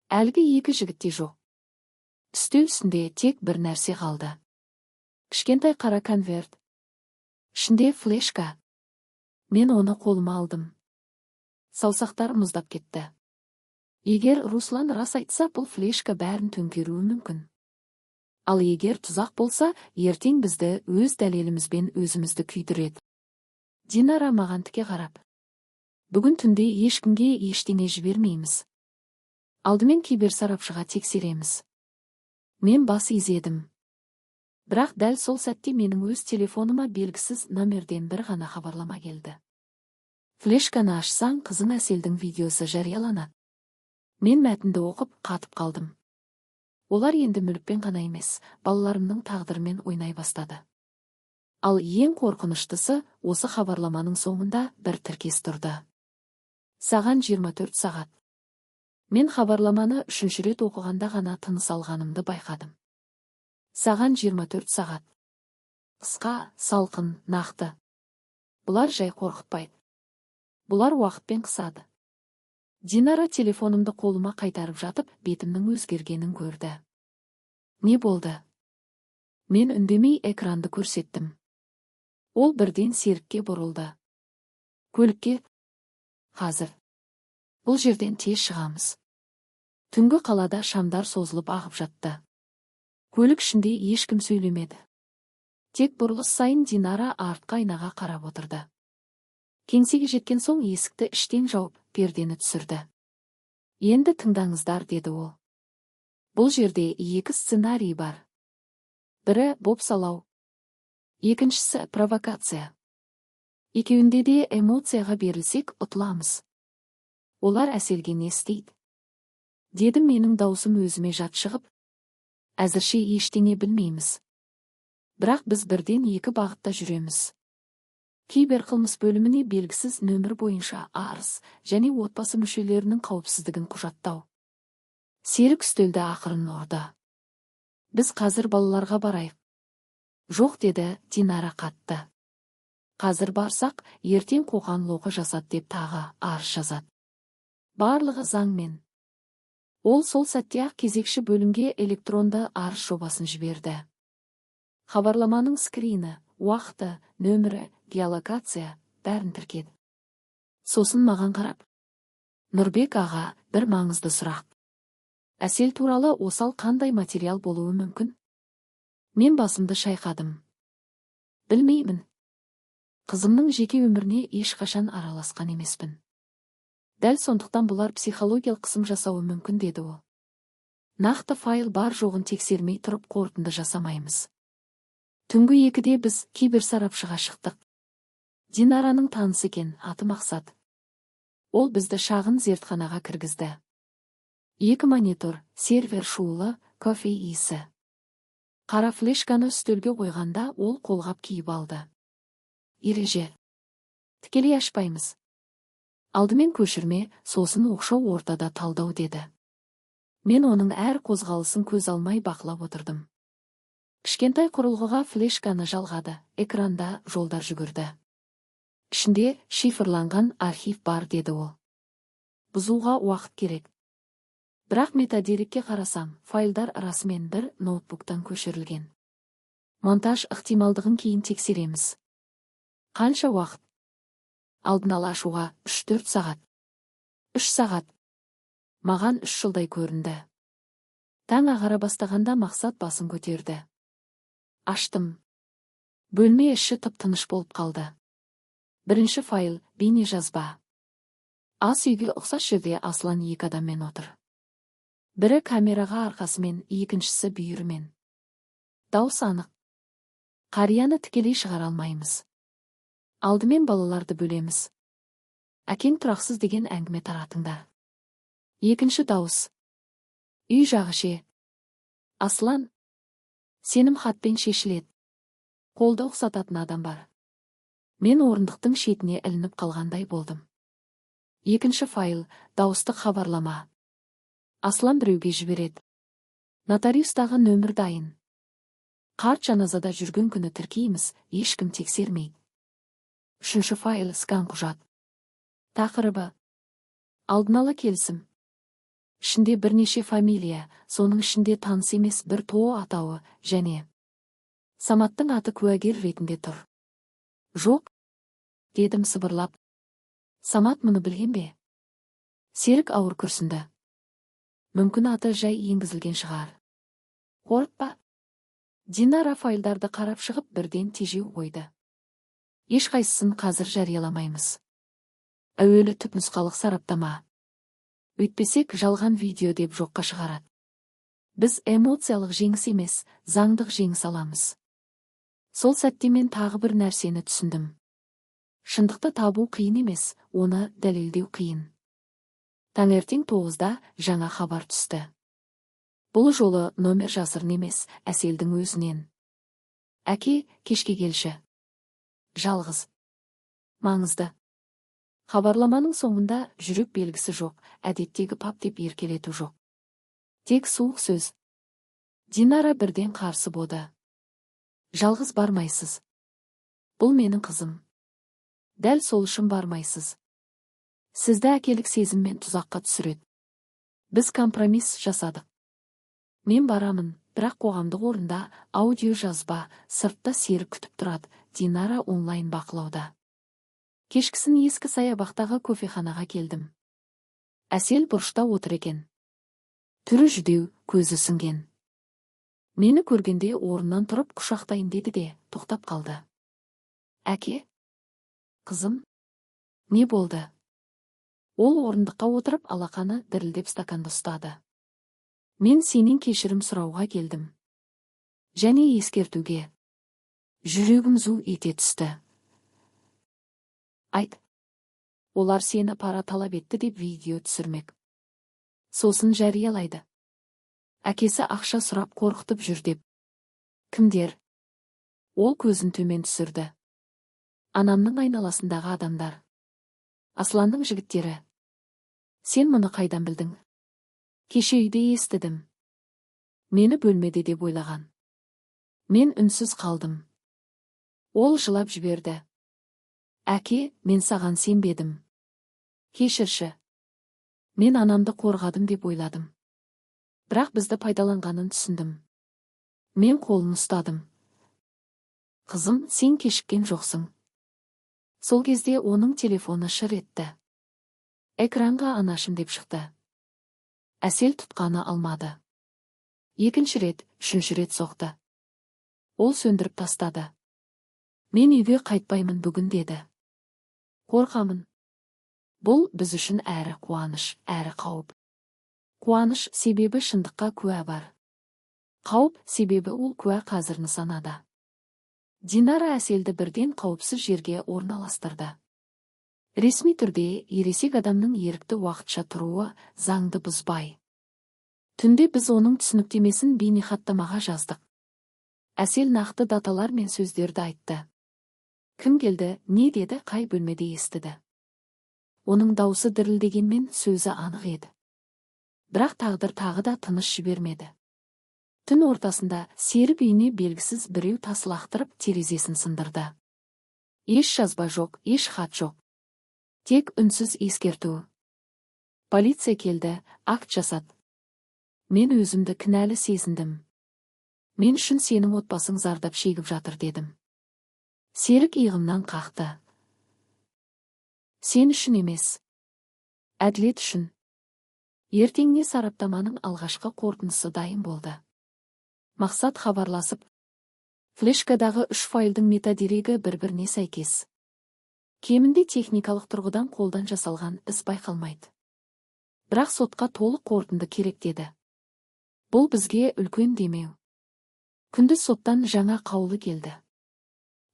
Әлгі 2 жігітте жоқ. Үстел үстінде тек бір нәрсе қалды. Кішкентай қара конверт. Ішінде флешка. Мен оны қолыма алдым. Саусақтар мұздап кетті. Егер Руслан рас айтса, бұл флешка бәрін төңкеруі мүмкін. Ал егер тұзақ болса, ертең бізді өз дәлелімізбен өзімізді күйдіреді. Динара маған тіке қарап: Бүгін түнде ешкімге ештеңе жібермейміз. Алдымен киберсарапшыға тексереміз. Мен бас изедім. Бірақ дәл сол сәтте менің өз телефоныма белгісіз номерден бір ғана хабарлама келді. Флешканы ашсаң, қызың Әселдің видеосы жарияланады. Мен мәтінді оқып қатып қалдым. Олар енді мүлікпен ғана емес, балаларымның тағдырымен ойнай бастады. Ал ең қорқыныштысы, осы хабарламаның соңында бір тіркес тұрды. Саған 24 сағат. Мен хабарламаны 3-ші рет оқығанда ғана тыныс алғанымды байқадым. Саған 24 сағат. Қысқа, салқын, нақты. Бұлар жай қорқытпайды. Бұлар уақытпен қысады. Динара телефонымды қолыма қайтарып жатып, бетімнің өзгергенін көрді. Не болды? Мен үндемей экранды көрсеттім. Ол бірден Серікке бұрылды. Көлікке. Қазір. Бұл жерден тез шығамыз. Түнгі қалада шамдар созылып ағып жатты. Көлік ішінде ешкім сөйлемеді. Тек бұрылыс сайын Динара артқы айнаға қарап отырды. Кеңсеге жеткен соң есікті іштен жауып, пердені түсірді. Енді тыңдаңыздар, деді ол. Бұл жерде 2 сценарий бар. Бірі бопсалау. Екіншісі провокация. Екеуінде де эмоцияға берілсек ұтыламыз. Олар Әселге не істейді? Дедім, менің даусым өзіме жат шығып. Әзірше ештеңе білмейміз. Бірақ біз бірден 2 бағытта жүреміз. Киберқылмыс бөліміне белгісіз нөмір бойынша арыз және отбасы мүшелерінің қауіпсіздігін құжаттау. Серік үстелді ақырын ұрды. Біз қазір балаларға барайық. Жоқ, деді Динара қатты. Қазір барсақ, ертең қоқан-лоқы жасады деп тағы арыз жазады. Барлығы заңмен. Ол сол сәтте-ақ кезекші бөлімге электронды арыз жобасын жіберді. Хабарламаның скрины, уақыты, нөмірі, геолокация, бәрін тіркеді. Сосын маған қарап: Нұрбек аға, бір маңызды сұрақ. Әсел туралы осал қандай материал болуы мүмкін? Мен басымды шайқадым. Білмеймін. Қызымның жеке өміріне ешқашан араласқан емеспін. Дәл сондықтан бұлар психологиялық қысым жасауы мүмкін, деді ол. Нақты файл бар жоғын тексермей тұрып қорытынды жасамаймыз. Түнгі 2-де біз киберсарапшыға шықтық. Динараның танысы екен, аты Мақсат. Ол бізді шағын зертханаға кіргізді. 2 монитор, сервер шуылы, кофе иісі. Қара флешканы үстелге қойғанда ол қолғап киіп алды. Ереже: тікелей ашпаймыз. Алдымен көшірме, сосын оқшау ортада талдау, деді. Мен оның әр қозғалысын көз алмай бақылап отырдым. Кішкентай құрылғыға флешканы жалғады, экранда жолдар жүгірді. Ішінде шифрланған архив бар, деді ол. Бұзуға уақыт керек. Бірақ метадерекке қарасам, файлдар расымен бір ноутбуктан көшірілген. Монтаж ықтималдығын кейін тексереміз. Қанша уақыт? Алдын ала ашуға 3-4 сағат. 3 сағат. Маған 3 жылдай көрінді. Таң ағара бастағанда Мақсат басын көтерді. Аштым. Бөлме іші тып-тыныш болып қалды. Бірінші файл, бейне жазба. Ас үйге ұқсас жерде Аслан 2 адаммен отыр. Бірі камераға арқасымен, екіншісі бүйірімен. Дауыс анық. Қарияны тікелей шығара алмаймыз. Алдымен балаларды бөлеміз. Әкең тұрақсыз деген әңгіме таратыңдар. Екінші дауыс. Үй жағы ше. Аслан. Сенім хатпен шешіледі. Қолды ұқсататын адам бар. Мен орындықтың шетіне ілініп қалғандай болдым. Екінші файл, дауыстық хабарлама. Аслан біреуге жібереді. Нотариустағы нөмір дайын. Қарт жаназада жүрген күні тіркейміз, ешкім тексермейді. Үшінші файл, скан құжат. Тақырыбы: алдын ала келісім. Ішінде бірнеше фамилия, соның ішінде таныс емес бір тоо атауы және Саматтың аты куәгер ретінде тұр. Жоқ, дедім сыбырлап. Самат мұны білген бе? Серік ауыр күрсінді. Мүмкін аты жай енгізілген шығар. Қорықпа. Динара файлдарды қарап шығып бірден тежеу қойды. Ешқайсысын қазір жарияламаймыз. Әуелі түпнұсқалық сараптама. Өйтпесек жалған видео деп жоққа шығарады. Біз эмоциялық жеңіс емес, заңдық жеңіс аламыз. Сол сәтте мен тағы бір нәрсені түсіндім. Шындықты табу қиын емес, оны дәлелдеу қиын. Таңертең 9-да жаңа хабар түсті. Бұл жолы номер жасырын емес, Әселдің өзінен. Әке, кешке келші. Жалғыз. Маңызды. Хабарламаның соңында жүрек белгісі жоқ, әдеттегі пап деп еркелету жоқ. Тек суық сөз. Динара бірден қарсы болды. Жалғыз бармайсыз. Бұл менің қызым. Дәл сол үшін бармайсыз. Сізді әкелік сезіммен тұзаққа түсіреді. Біз компромисс жасадық. Мен барамын, бірақ қоғамдық орында аудио жазба, сыртта Серік күтіп тұрады, Динара онлайн бақылауда. Кешкісін ескі саябақтағы кофеханаға келдім. Әсел бұрышта отыр екен. Түрі жүдеу, көзі сіңген. Мені көргенде орнынан тұрып құшақтайын деді де тоқтап қалды. Әке? Қызым? Не болды? Ол орындыққа отырып алақаны дірілдеп стаканды ұстады. Мен сенен кешірім сұрауға келдім. Және ескертуге. Жүрегім зу ете түсті. Айт. Олар сені пара талап етті деп видео түсірмек. Сосын жариялайды. Әкесі ақша сұрап қорқытып жүр деп. Кімдер? Ол көзін төмен түсірді. Анамның айналасындағы адамдар. Асланның жігіттері. Сен мұны қайдан білдің? Кеше үйде естідім. Мені бөлмеде деп ойлаған. Мен үнсіз қалдым. Ол жылап жіберді. Әке, мен саған сенбедім. Кешірші. Мен анамды қорғадым деп ойладым. Бірақ бізді пайдаланғанын түсіндім. Мен қолын ұстадым. Қызым, сен кешіккен жоқсың. Сол кезде оның телефоны шыр етті. Экранға анашым деп шықты. Әсел тұтқаны алмады. Екінші рет, үшінші рет соқты. Ол сөндіріп тастады. Мен үйге қайтпаймын бүгін деді. Қорқамын. Бұл біз үшін әрі қуаныш, әрі қауіп. Қуаныш себебі шындыққа куә бар. Қауіп себебі ол куә қазір нысанада. Динара Әселді бірден қауіпсіз жерге орналастырды. Ресми түрде ересек адамның ерікті уақытша тұруы заңды бұзбай. Түнде біз оның түсініктемесін бейнехаттамаға жаздық. Әсел нақты даталар мен сөздерді айтты. Кім келді, не деді, қай бөлмеде естіді. Оның даусы дірілдегенмен сөзі анық еді. Бірақ тағдыр тағы да тыныш жібермеді. Түн ортасында серіп үйіне белгісіз біреу тас лақтырып терезесін сындырды. Еш жазба жоқ, еш хат жоқ. Тек үнсіз ескерту. Полиция келді, акт жасады. Мен өзімді кінәлі сезіндім. Мен үшін сенің отбасың зардап шегіп жатыр дедім. Серік иығымнан қақты. Сен үшін емес. Әділет үшін. Ертеңіне сараптаманың алғашқы қорытындысы дайын болды. Мақсат хабарласып. Флешкадағы 3 файлдың метадерегі бір-біріне сәйкес. Кемінде техникалық тұрғыдан қолдан жасалған іс байқалмайды. Бірақ сотқа толық қорытынды керек деді. Бұл бізге үлкен демеу. Күндіз соттан жаңа қаулы келді.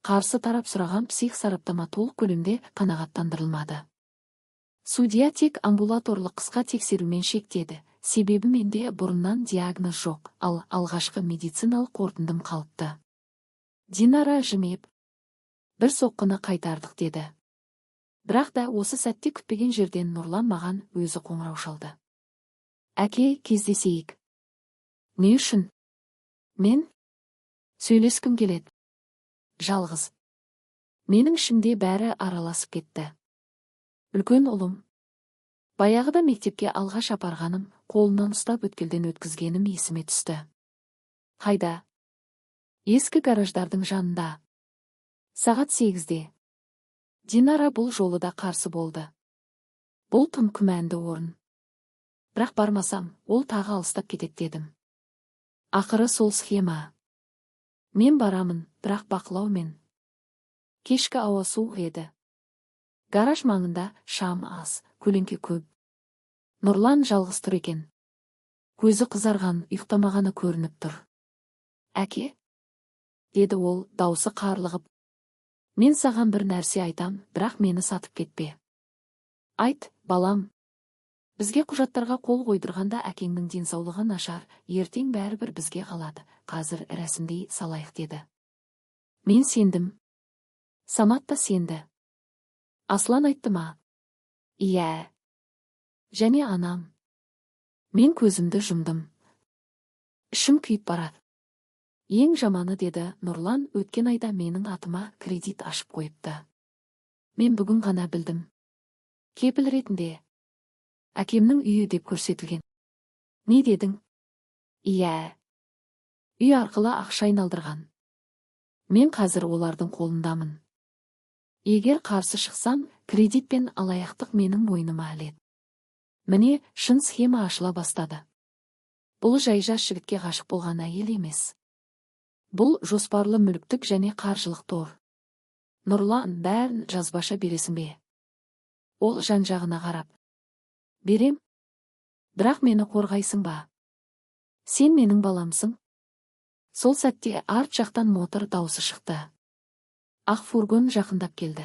Қарсы тарап сұраған псих сараптама толық көлемде қанағаттандырылмады. Судья тек амбулаторлық қысқа тексерумен шектеді. Себебі менде бұрыннан диагноз жоқ, ал алғашқы медициналық қорытындым қалыпты. Динара жымиып, бір соққыны қайтардық деді. Бірақ та осы сәтте күтпеген жерден Нұрлан маған өзі қоңырау шалды. Әке, кездесейік. Не үшін? Мен? Сөйлескім келеді. Жалғыз. Менің ішімде бәрі араласып кетті. Үлкен ұлым. Баяғыда мектепке алғаш апарғаным, қолынан ұстап өткелден өткізгенім есіме түсті. Қайда? Ескі гараждардың жанында. Сағат 8-де. Динара бұл жолы да қарсы болды. Бұл тым күмәнді орын. Бірақ бармасам, ол тағы алыстап кетеді дедім. Ақыры сол схема. Мен барамын, бірақ бақылаумен. Кешкі ауа суық еді. Гараж маңында шам аз, көлеңке көп. Нұрлан жалғыз тұр екен. Көзі қызарған, ұйықтамағаны көрініп тұр. Әке? Деді ол, даусы қарлығып. Мен саған бір нәрсе айтам, бірақ мені сатып кетпе. Айт, балам. Бізге құжаттарға қол қойдырғанда әкеңнің денсаулығы нашар, ертең бәрібір бізге қалады. Қазір рәсімдей салайық деді. Мен сендім. Самат та сенді. Аслан айтты ма? Иә. Және анам. Мен көзімді жұмдым. Ішім күйіп барады. Ең жаманы деді Нұрлан, өткен айда менің атыма кредит ашып қойыпты. Мен бүгін ғана білдім. Кепіл ретінде. Әкемнің үйі деп көрсетілген. Не дедің? Иә. Үй арқылы ақша айналдырған. Мен қазір олардың қолындамын. Егер қарсы шықсам, кредит пен алаяқтық менің мойныма іледі. Міне, шын схема ашыла бастады. Бұл жай жас жігітке ғашық болған әйел емес. Бұл жоспарлы мүліктік және қаржылық тор. Нұрлан, бәрін жазбаша бересің бе? Ол жан-жағына қарап. Берем. Бірақ мені қорғайсың ба? Сен менің баламсың. Сол сәтте арт жақтан мотор даусы шықты. Ақ фургон жақындап келді.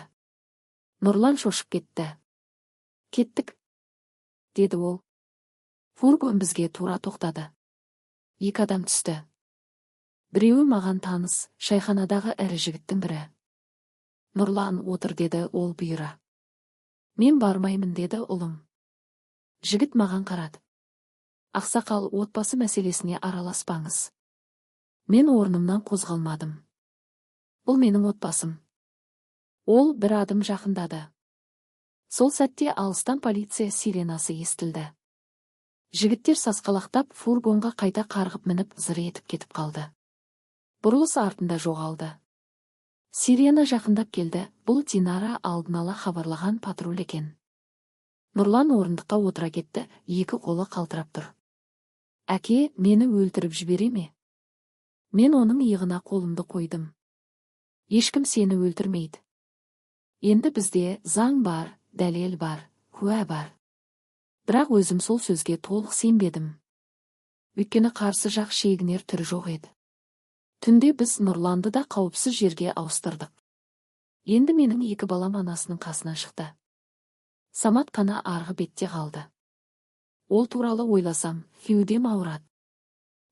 Нұрлан шошып кетті. Кеттік, деді ол. Фургон бізге тура тоқтады. 2 адам түсті. Біреуі маған таныс, шайханадағы әрі жігіттің бірі. Нұрлан, отыр деді ол бұйыра. Мен бармаймын деді ұлым. Жігіт маған қарады. Ақсақал, отбасы мәселесіне араласпаңыз. Мен орнымнан қозғалмадым. Бұл менің отбасым. Ол бір адым жақындады. Сол сәтте алыстан полиция сиренасы естілді. Жігіттер сасқалақтап фургонға қайта қарғып мініп зыр етіп кетіп қалды. Бұрылыс артында жоғалды. Сирена жақындап келді. Бұл Динара алдын ала хабарлаған патруль екен. Нұрлан орындыққа отыра кетті, екі қолы қалтырап тұр. Әке, мені өлтіріп жібере ме? Мен оның иығына қолымды қойдым. Ешкім сені өлтірмейді. Енді бізде заң бар, дәлел бар, куә бар. Бірақ өзім сол сөзге толық сенбедім. Өйткені қарсы жақ шегінер түрі жоқ еді. Түнде біз Нұрланды да қауіпсіз жерге ауыстырдық. Енді менің екі балам анасының қасына шықты. Самат қана арғы бетте қалды. Ол туралы ойласам, кеудем ауырады.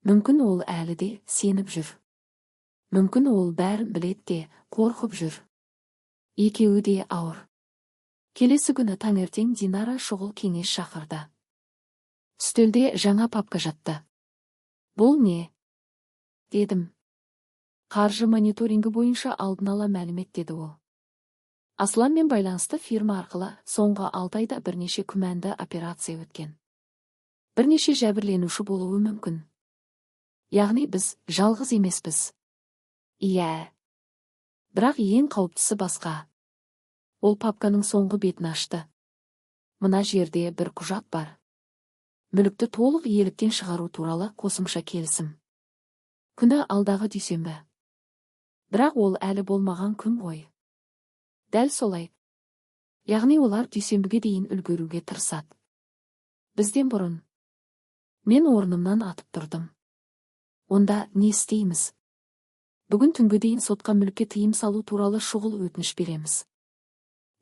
Мүмкін ол әлі де сеніп жүр. Мүмкін ол бәрін біледі де қорқып жүр. Екеуі де ауыр. Келесі күні таңертең Динара шұғыл кеңес шақырды. Үстелде жаңа папка жатты. Бұл не? Дедім. Қаржы мониторингі бойынша алдын ала мәлімет, деді ол. Асланмен байланысты фирма арқылы соңғы 6 айда бірнеше күмәнді операция өткен. Бірнеше жәбірленуші болуы мүмкін. Яғни біз жалғыз емеспіз. Иә. Бірақ ең қауіптісі басқа. Ол папканың соңғы бетін ашты. Мына жерде бір құжат бар. Мүлікті толық иеліктен шығару туралы қосымша келісім. Күні алдағы дүйсенбі. Бірақ ол әлі болмаған күн ғой. Дәл солай. Яғни олар дүйсенбіге дейін үлгеруге тырысады. Бізден бұрын. Мен орнымнан атып тұрдым. Онда не істейміз? Бүгін түнге дейін сотқа мүлікке тыйым салу туралы шұғыл өтініш береміз.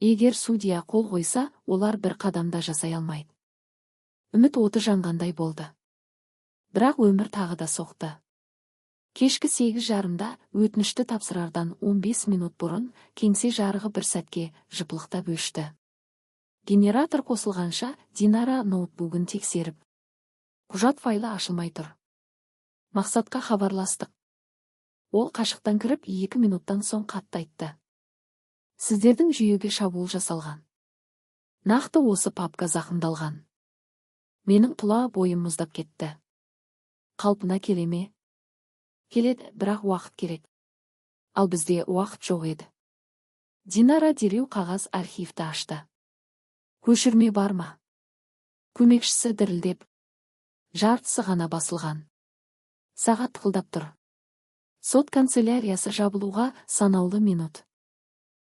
Егер судья қол қойса, олар бір қадамда жасай алмайды. Үміт оты жанғандай болды. Бірақ өмір тағы да соқты. Кешкі 8:30-да өтінішті тапсырардан 15 минут бұрын кеңсе жарығы бір сәтке жыпылықтап өшті. Генератор қосылғанша Динара ноутбугын тексеріп. Құжат файлы ашылмай тұр. Мақсатқа хабарластық. Ол қашықтан кіріп 2 минуттан соң қатты айтты. Сіздердің жүйеге шабуыл жасалған. Нақты осы папка зақымдалған. Менің тұла бойым мұздап кетті. Қалпына келе ме? Келеді, бірақ уақыт керек. Ал бізде уақыт жоқ еді. Динара дереу қағаз архивті ашты. Көшірме бар ма? Көмекшісі дірілдеп. Жартысы ғана басылған. Сағат тықылдап тұр. Сот канцеляриясы жабылуға санаулы минут.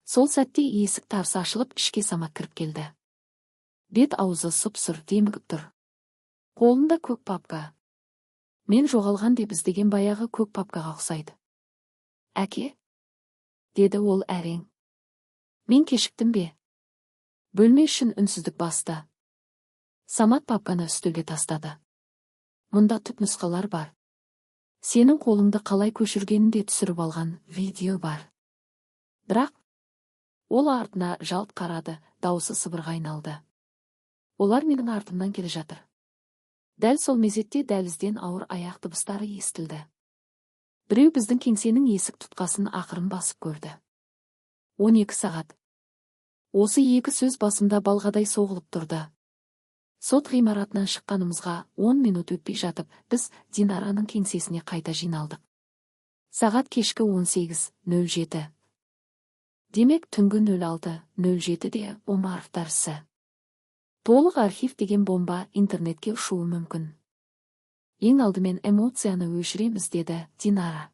Сол сәтте есік тарсы ашылып, ішке Самат кіріп келді. Бет аузы сұп-сұр демігіп тұр. Қолында көк папка. Мен жоғалған деп іздеген баяғы көк папкаға ұқсайды. Әке? Деді ол әрең. Мен кешіктім бе? Бөлме үшін үнсіздік басты. Самат папканы үстелге тастады. Мұнда түпнұсқалар бар. Сенің қолыңды қалай көшіргенін де түсіріп алған видео бар. Бірақ ол артына жалт қарады, даусы сыбырға айналды. Олар менің артымнан келе жатыр. Дәл сол мезетте дәлізден ауыр аяқ дыбыстары естілді. Біреу біздің кеңсенің есік тұтқасын ақырын басып көрді. 12 сағат. Осы екі сөз басымда балғадай соғылып тұрды. Сот ғимаратынан шыққанымызға 10 минут өтпей жатып, біз Динараның кеңсесіне қайта жиналдық. Сағат кешкі 18:07. Демек түнгі 06:07-де Омаровтар ісі. Толық архив деген бомба интернетке ұшуы мүмкін. Ең алдымен эмоцияны өшіреміз, деді Динара.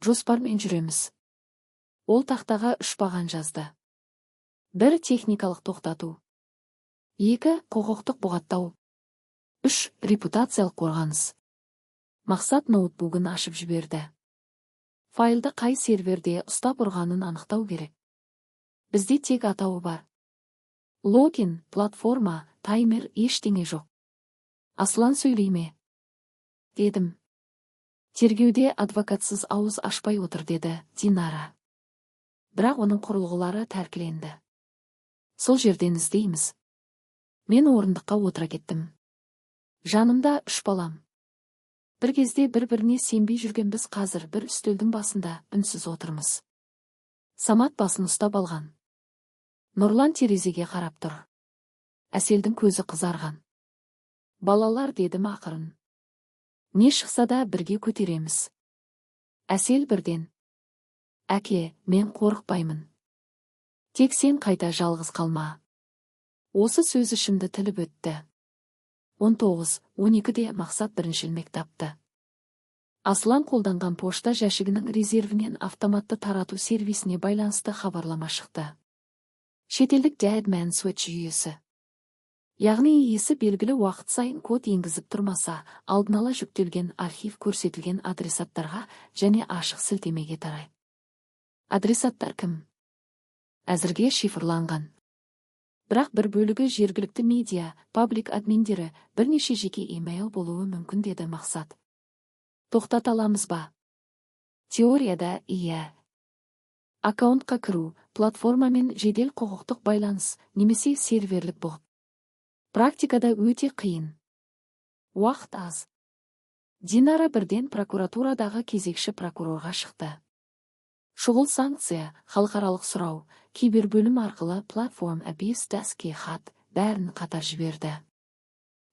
Жоспармен жүреміз. Ол тақтаға 3 баған жазды. 1. Техникалық тоқтату. 2. Құқықтық бұғаттау. 3. Репутациялық қорғаныс. Мақсат ноутбугын ашып жіберді. Файлды қай серверде ұстап ұрғанын анықтау керек. Бізде тек атауы бар. Логин, платформа, таймер, ештеңе жоқ. Аслан сөйлей ме? Дедім. Тергеуде адвокатсыз ауыз ашпай отыр, деді Динара. Бірақ оның құрылғылары тәркіленді. Сол жерден іздейміз. Мен орындыққа отыра кеттім. Жанымда 3 балам. Бір кезде бір-біріне сенбей жүрген біз қазір бір үстелдің басында үнсіз отырмыз. Самат басын ұстап алған. Нұрлан терезеге қарап тұр. Әселдің көзі қызарған. Балалар, дедім ақырын. Не шықса да бірге көтереміз. Әсел бірден. Әке, мен қорықпаймын. Тек сен қайта жалғыз қалма. Осы сөз ішімді тіліп өтті. 19-12-де Мақсат бірінші ilmek тапты. Аслан қолданған пошта жәшігінің резервінен автоматты тарату сервисіне байланысты хабарлама шықты. Шетелдік Dead Man Switch жүйесі. Яғни иесі белгілі уақыт сайын код енгізіп тұрмаса, алдын ала жүктелген архив көрсетілген адресаттарға және ашық сілтемеге тарайды. Адресаттар кім? Әзірге шифрланған. Бірақ бір бөлігі жергілікті медиа, паблик админдері, бірнеше жеке имейл болуы мүмкін деді Мақсат. Тоқтата аламыз ба? Теорияда иә. Аккаунтқа кіру, платформамен жедел құқықтық байланыс, немесе серверлік бұғып. Практикада өте қиын. Уақыт аз. Динара бірден прокуратурадағы кезекші прокурорға шықты. Шұғыл санкция, халықаралық сұрау, кибербөлім арқылы платформ абьюз дәске хат, бәрін қатар жіберді.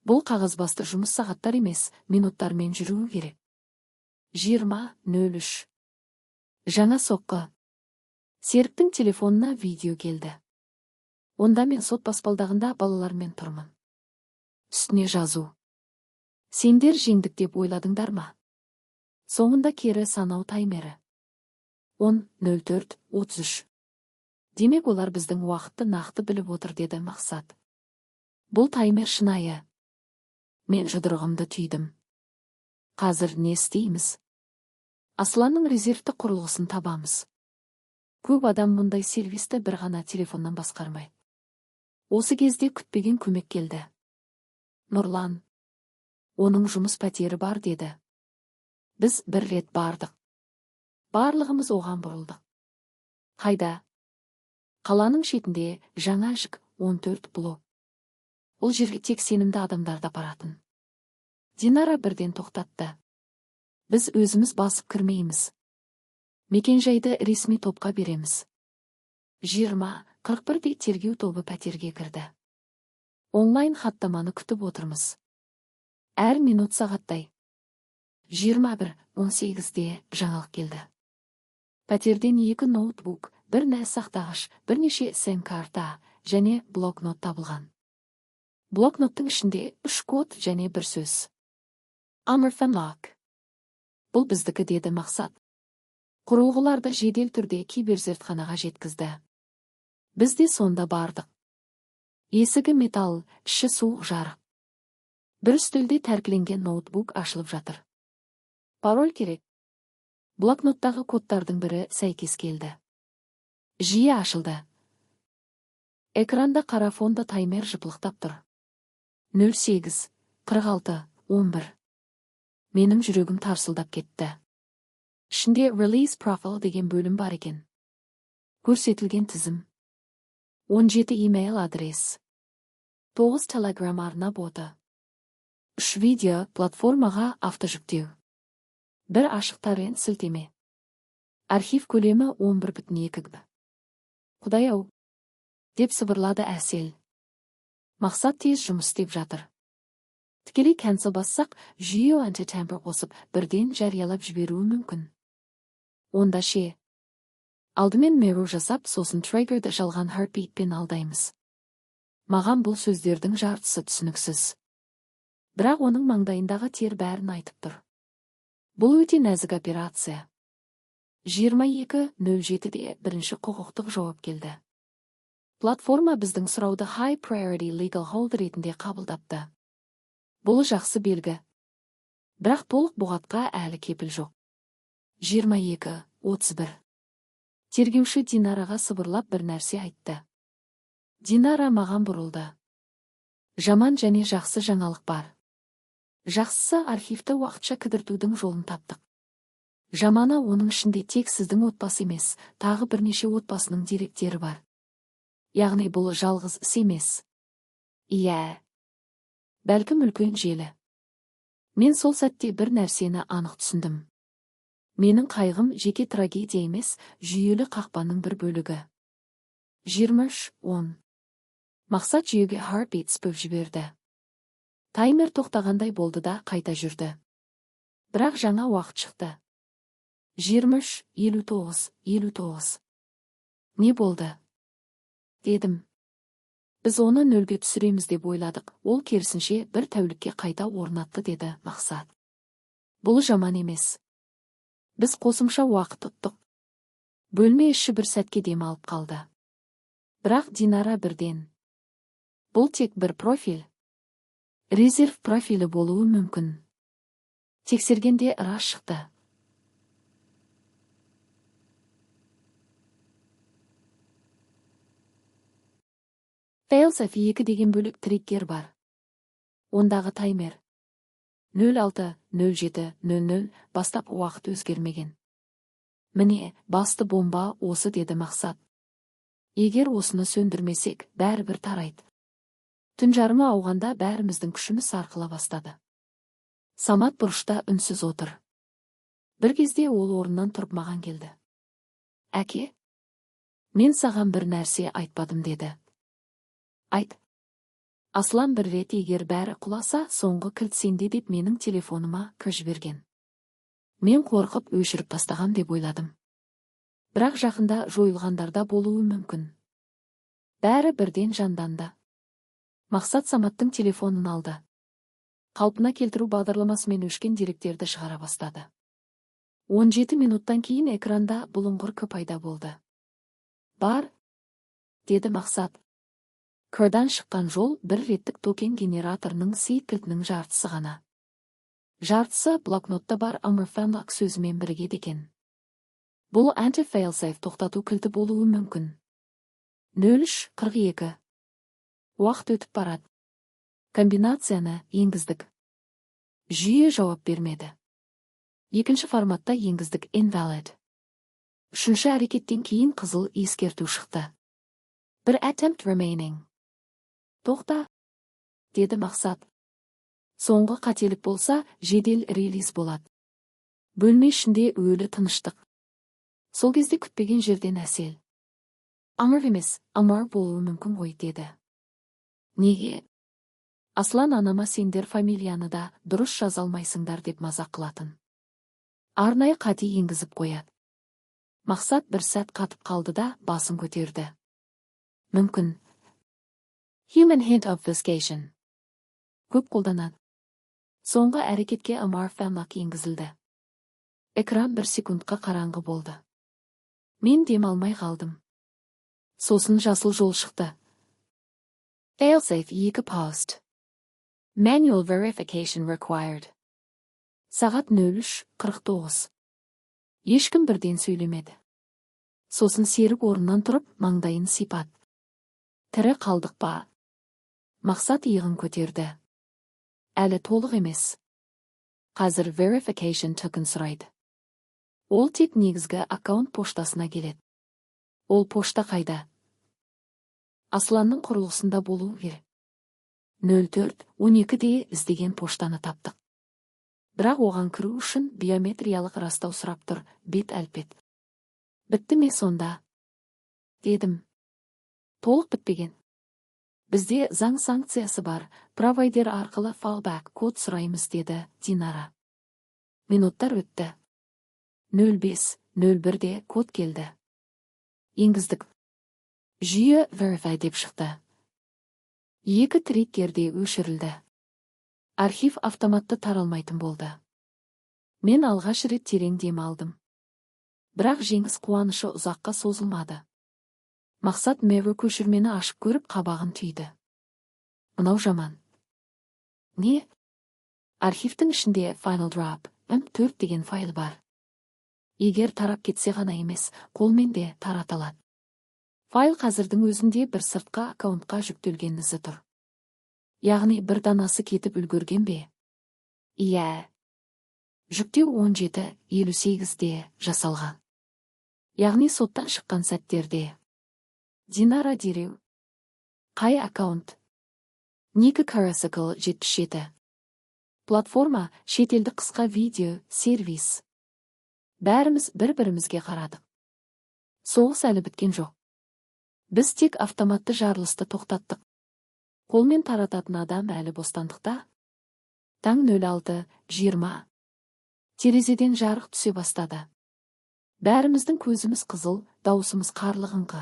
Бұл қағазбасты жұмыс сағаттар емес, минуттармен жүруі керек. 20:03. Жаңа соққы. Серіктің телефонына видео келді. Онда мен сот баспалдағында балалармен тұрмын. Үстіне жазу. Сендер жеңдік деп ойладыңдар ма? Соңында кері санау таймері. 10:04:33. Демек олар біздің уақытты нақты біліп отыр деді Мақсат. Бұл таймер шынайы. Мен жұдырығымды түйдім. Қазір не істейміз? Асланның резервті құрылғысын табамыз. Көп адам мұндай сервисті бір ғана телефоннан басқармайды. Осы кезде күтпеген көмек келді. Нұрлан. Оның жұмыс пәтері бар деді. Біз бір рет бардық. Барлығымыз оған бұрылдық. Қайда? Қаланың шетінде жаңа жік 14 блок. Ол жерге тек сенімді адамдарда баратын. Динара бірден тоқтатты. Біз өзіміз басып кірмейміз. Мекенжайды ресми топқа береміз. 20:41-де тергеу тобы пәтерге кірді. Онлайн хаттаманы күтіп отырмыз. Әр минут сағаттай. 21:18-де жаңалық келді. Пәтерден 2 ноутбук, бір нәс сақтағыш, бірнеше сім-карта және блокнот табылған. Блокноттың ішінде 3 код және бір сөз. Амырфанлак. Бұл біздікі деді Мақсат. Құрылғыларды жедел түрде киберзертханаға жеткізді. Біз де сонда бардық. Есігі металл, іші суық жарық. Бір үстелде тәркіленген ноутбук ашылып жатыр. Пароль керек. Блокноттағы кодтардың бірі сәйкес келді. Жиі ашылды. Экранда қара фонда таймер жыпылықтап тұр. 08:46:11. Менің жүрегім тарсылдап кетті. Ішінде Release Profile деген бөлім бар екен. Көрсетілген тізім. 17 имейл адрес. 9 Telegram арна боты. 3 видео платформаға автожүктеу. 1 ашық торрент сілтеме. Архив көлемі 11,2 ГБ. Құдай-ау, деп сыбырлады Әсел. Мақсат тез жұмыс істеп жатыр. Тікелей cancel бассақ, жүйе anti-tamper қосып, бірден жариялап жіберуі мүмкін. Онда ше. Алдымен mirror жасап, сосын triggerді жалған heartbeatпен алдаймыз. Маған бұл сөздердің жартысы түсініксіз. Бірақ оның маңдайындағы тер бәрін айтып тұр. Бұл өте нәзік операция. 22:07-де бірінші құқықтық жауап келді. Платформа біздің сұрауды high priority legal hold ретінде қабылдапты. Бұл жақсы белгі. Бірақ толық бұғатқа әлі кепіл жоқ. 22:31. Тергеуші Динараға сыбырлап бір нәрсе айтты. Динара маған бұрылды. Жаман және жақсы жаңалық бар. Жақсысы архивті уақытша кідіртудің жолын таптық. Жаманы оның ішінде тек сіздің отбасы емес, тағы бірнеше отбасының деректері бар. Яғни бұл жалғыз іс емес. Иә. Бәлкім үлкен желі. Мен сол сәтте бір нәрсені анық түсіндім. Менің қайғым жеке трагедия емес, жүйелі қақпаның бір бөлігі. 23:10. Мақсат жүйеге heartbeats бөліп жіберді. Таймер тоқтағандай болды да қайта жүрді. Бірақ жаңа уақыт шықты. 23:59. Не болды? Дедім. Біз оны нөлге түсіреміз деп ойладық. Ол керісінше бір тәулікке қайта орнатты, деді Мақсат. Бұл жаман емес. Біз қосымша уақыт ұттық. Бөлме іші бір сәтке демалып қалды. Бірақ Динара бірден. Бұл тек бір профиль. Резерв профилі болуы мүмкін. Тексергенде рас шықты. Failsafe 2 деген бөлік трекер бар. Ондағы таймер 06:07:00 бастап уақыт өзгермеген. Міне, басты бомба осы, деді Мақсат. Егер осыны сөндірмесек, бәрібір тарайды. Түн жарымы ауғанда бәріміздің күшіміз сарқыла бастады. Самат бұрышта үнсіз отыр. Бір кезде ол орнынан тұрып маған келді. Әке, мен саған бір нәрсе айтпадым, деді. Айт. Аслан бір рет егер бәрі құласа, соңғы кілт сенде деп менің телефоныма кір жіберген. Мен қорқып өшіріп тастағам деп ойладым. Бірақ жақында жойылғандарда болуы мүмкін. Бәрі бірден жанданды. Мақсат Саматтың телефонын алды. Қалпына келтіру бағдарламасымен өшкен деректерді шығара бастады. 17 минуттан кейін экранда бұлыңғыр пайда болды. Бар, деді Мақсат. Көрдан шыққан жол бір реттік токен генераторының сейт кілтінің жартысы ғана. Жартысы блокнотта бар Amorphanlock сөзімен бірігеді екен. Бұл anti-failsafe тоқтату кілті болуы мүмкін. 03:42. Уақыт өтіп барады. Комбинацияны енгіздік. Жүйе жауап бермеді. Екінші форматта енгіздік invalid. Үшінші әрекеттен кейін қызыл ескерту шықты. Bir attempt remaining. Тоқта, деді Мақсат. Соңғы қателік болса, жедел релиз болады. Бөлме ішінде өлі тыныштық. Сол кезде күтпеген жерден Әсел. Амар емес, Амар болуы мүмкін ғой, деді. Неге? Аслан анама сендер фамилияны да дұрыс жаза алмайсыңдар деп мазақ қылатын. Арнайы қате енгізіп қояды. Мақсат бір сәт қатып қалды да басын көтерді. Мүмкін. Human hint obfuscation. Көп қолданады. Соңғы әрекетке Amorphanlock енгізілді. Экран бір секундқа қараңғы болды. Мен демалмай қалдым. Сосын жасыл жол шықты. Failsafe 2 post. Manual verification required. Сағат 03:49. Ешкім бірден сөйлемеді. Сосын серік орнынан тұрып, маңдайын сипат. Тірі қалдық па? Мақсат иығын көтерді. Әлі толық емес. Қазір verification token сұрайды. Ол тек негізгі аккаунт поштасына келеді. Ол пошта қайда? Асланның құрылғысында болу керек. 04:12-де іздеген поштаны таптық. Бірақ оған кіру үшін биометриялық растау сұрап тұр, бет әлпет. Бітті ме сонда? Дедім. Толық бітпеген. Бізде заң санкциясы бар, провайдер арқылы fallback код сұраймыз, деді Динара. Минуттар өтті. 05:01-де код келді. Енгіздік. Жүйе verify деп шықты. 2 трекерде өшірілді. Архив автоматты таралмайтын болды. Мен алғаш рет терең дем алдым. Бірақ жеңіс қуанышы ұзаққа созылмады. Мақсат Мэві көшірмені ашып көріп қабағын түйді. Мынау жаман. Не? Архивтің ішінде Final Drop M4 деген файл бар. Егер тарап кетсе ғана емес, қолмен де тараталады. Файл қазірдің өзінде бір сыртқа аккаунтқа жүктелген ізі тұр. Яғни бір данасы кетіп үлгерген бе? Иә. Жүктеу 17:58-де жасалған. Яғни соттан шыққан сәттерде. Динара дереу. Қай аккаунт? Ники Карасикл 77. Платформа шетелдік қысқа видео сервис. Бәріміз бір-бірімізге қарадық. Соғыс әлі біткен жоқ. Біз тек автоматты жарылысты тоқтаттық. Қолмен тарататын адам әлі бостандықта. Таң 06:20. Терезеден жарық түсе бастады. Бәріміздің көзіміз қызыл, даусымыз қарлығыңқы.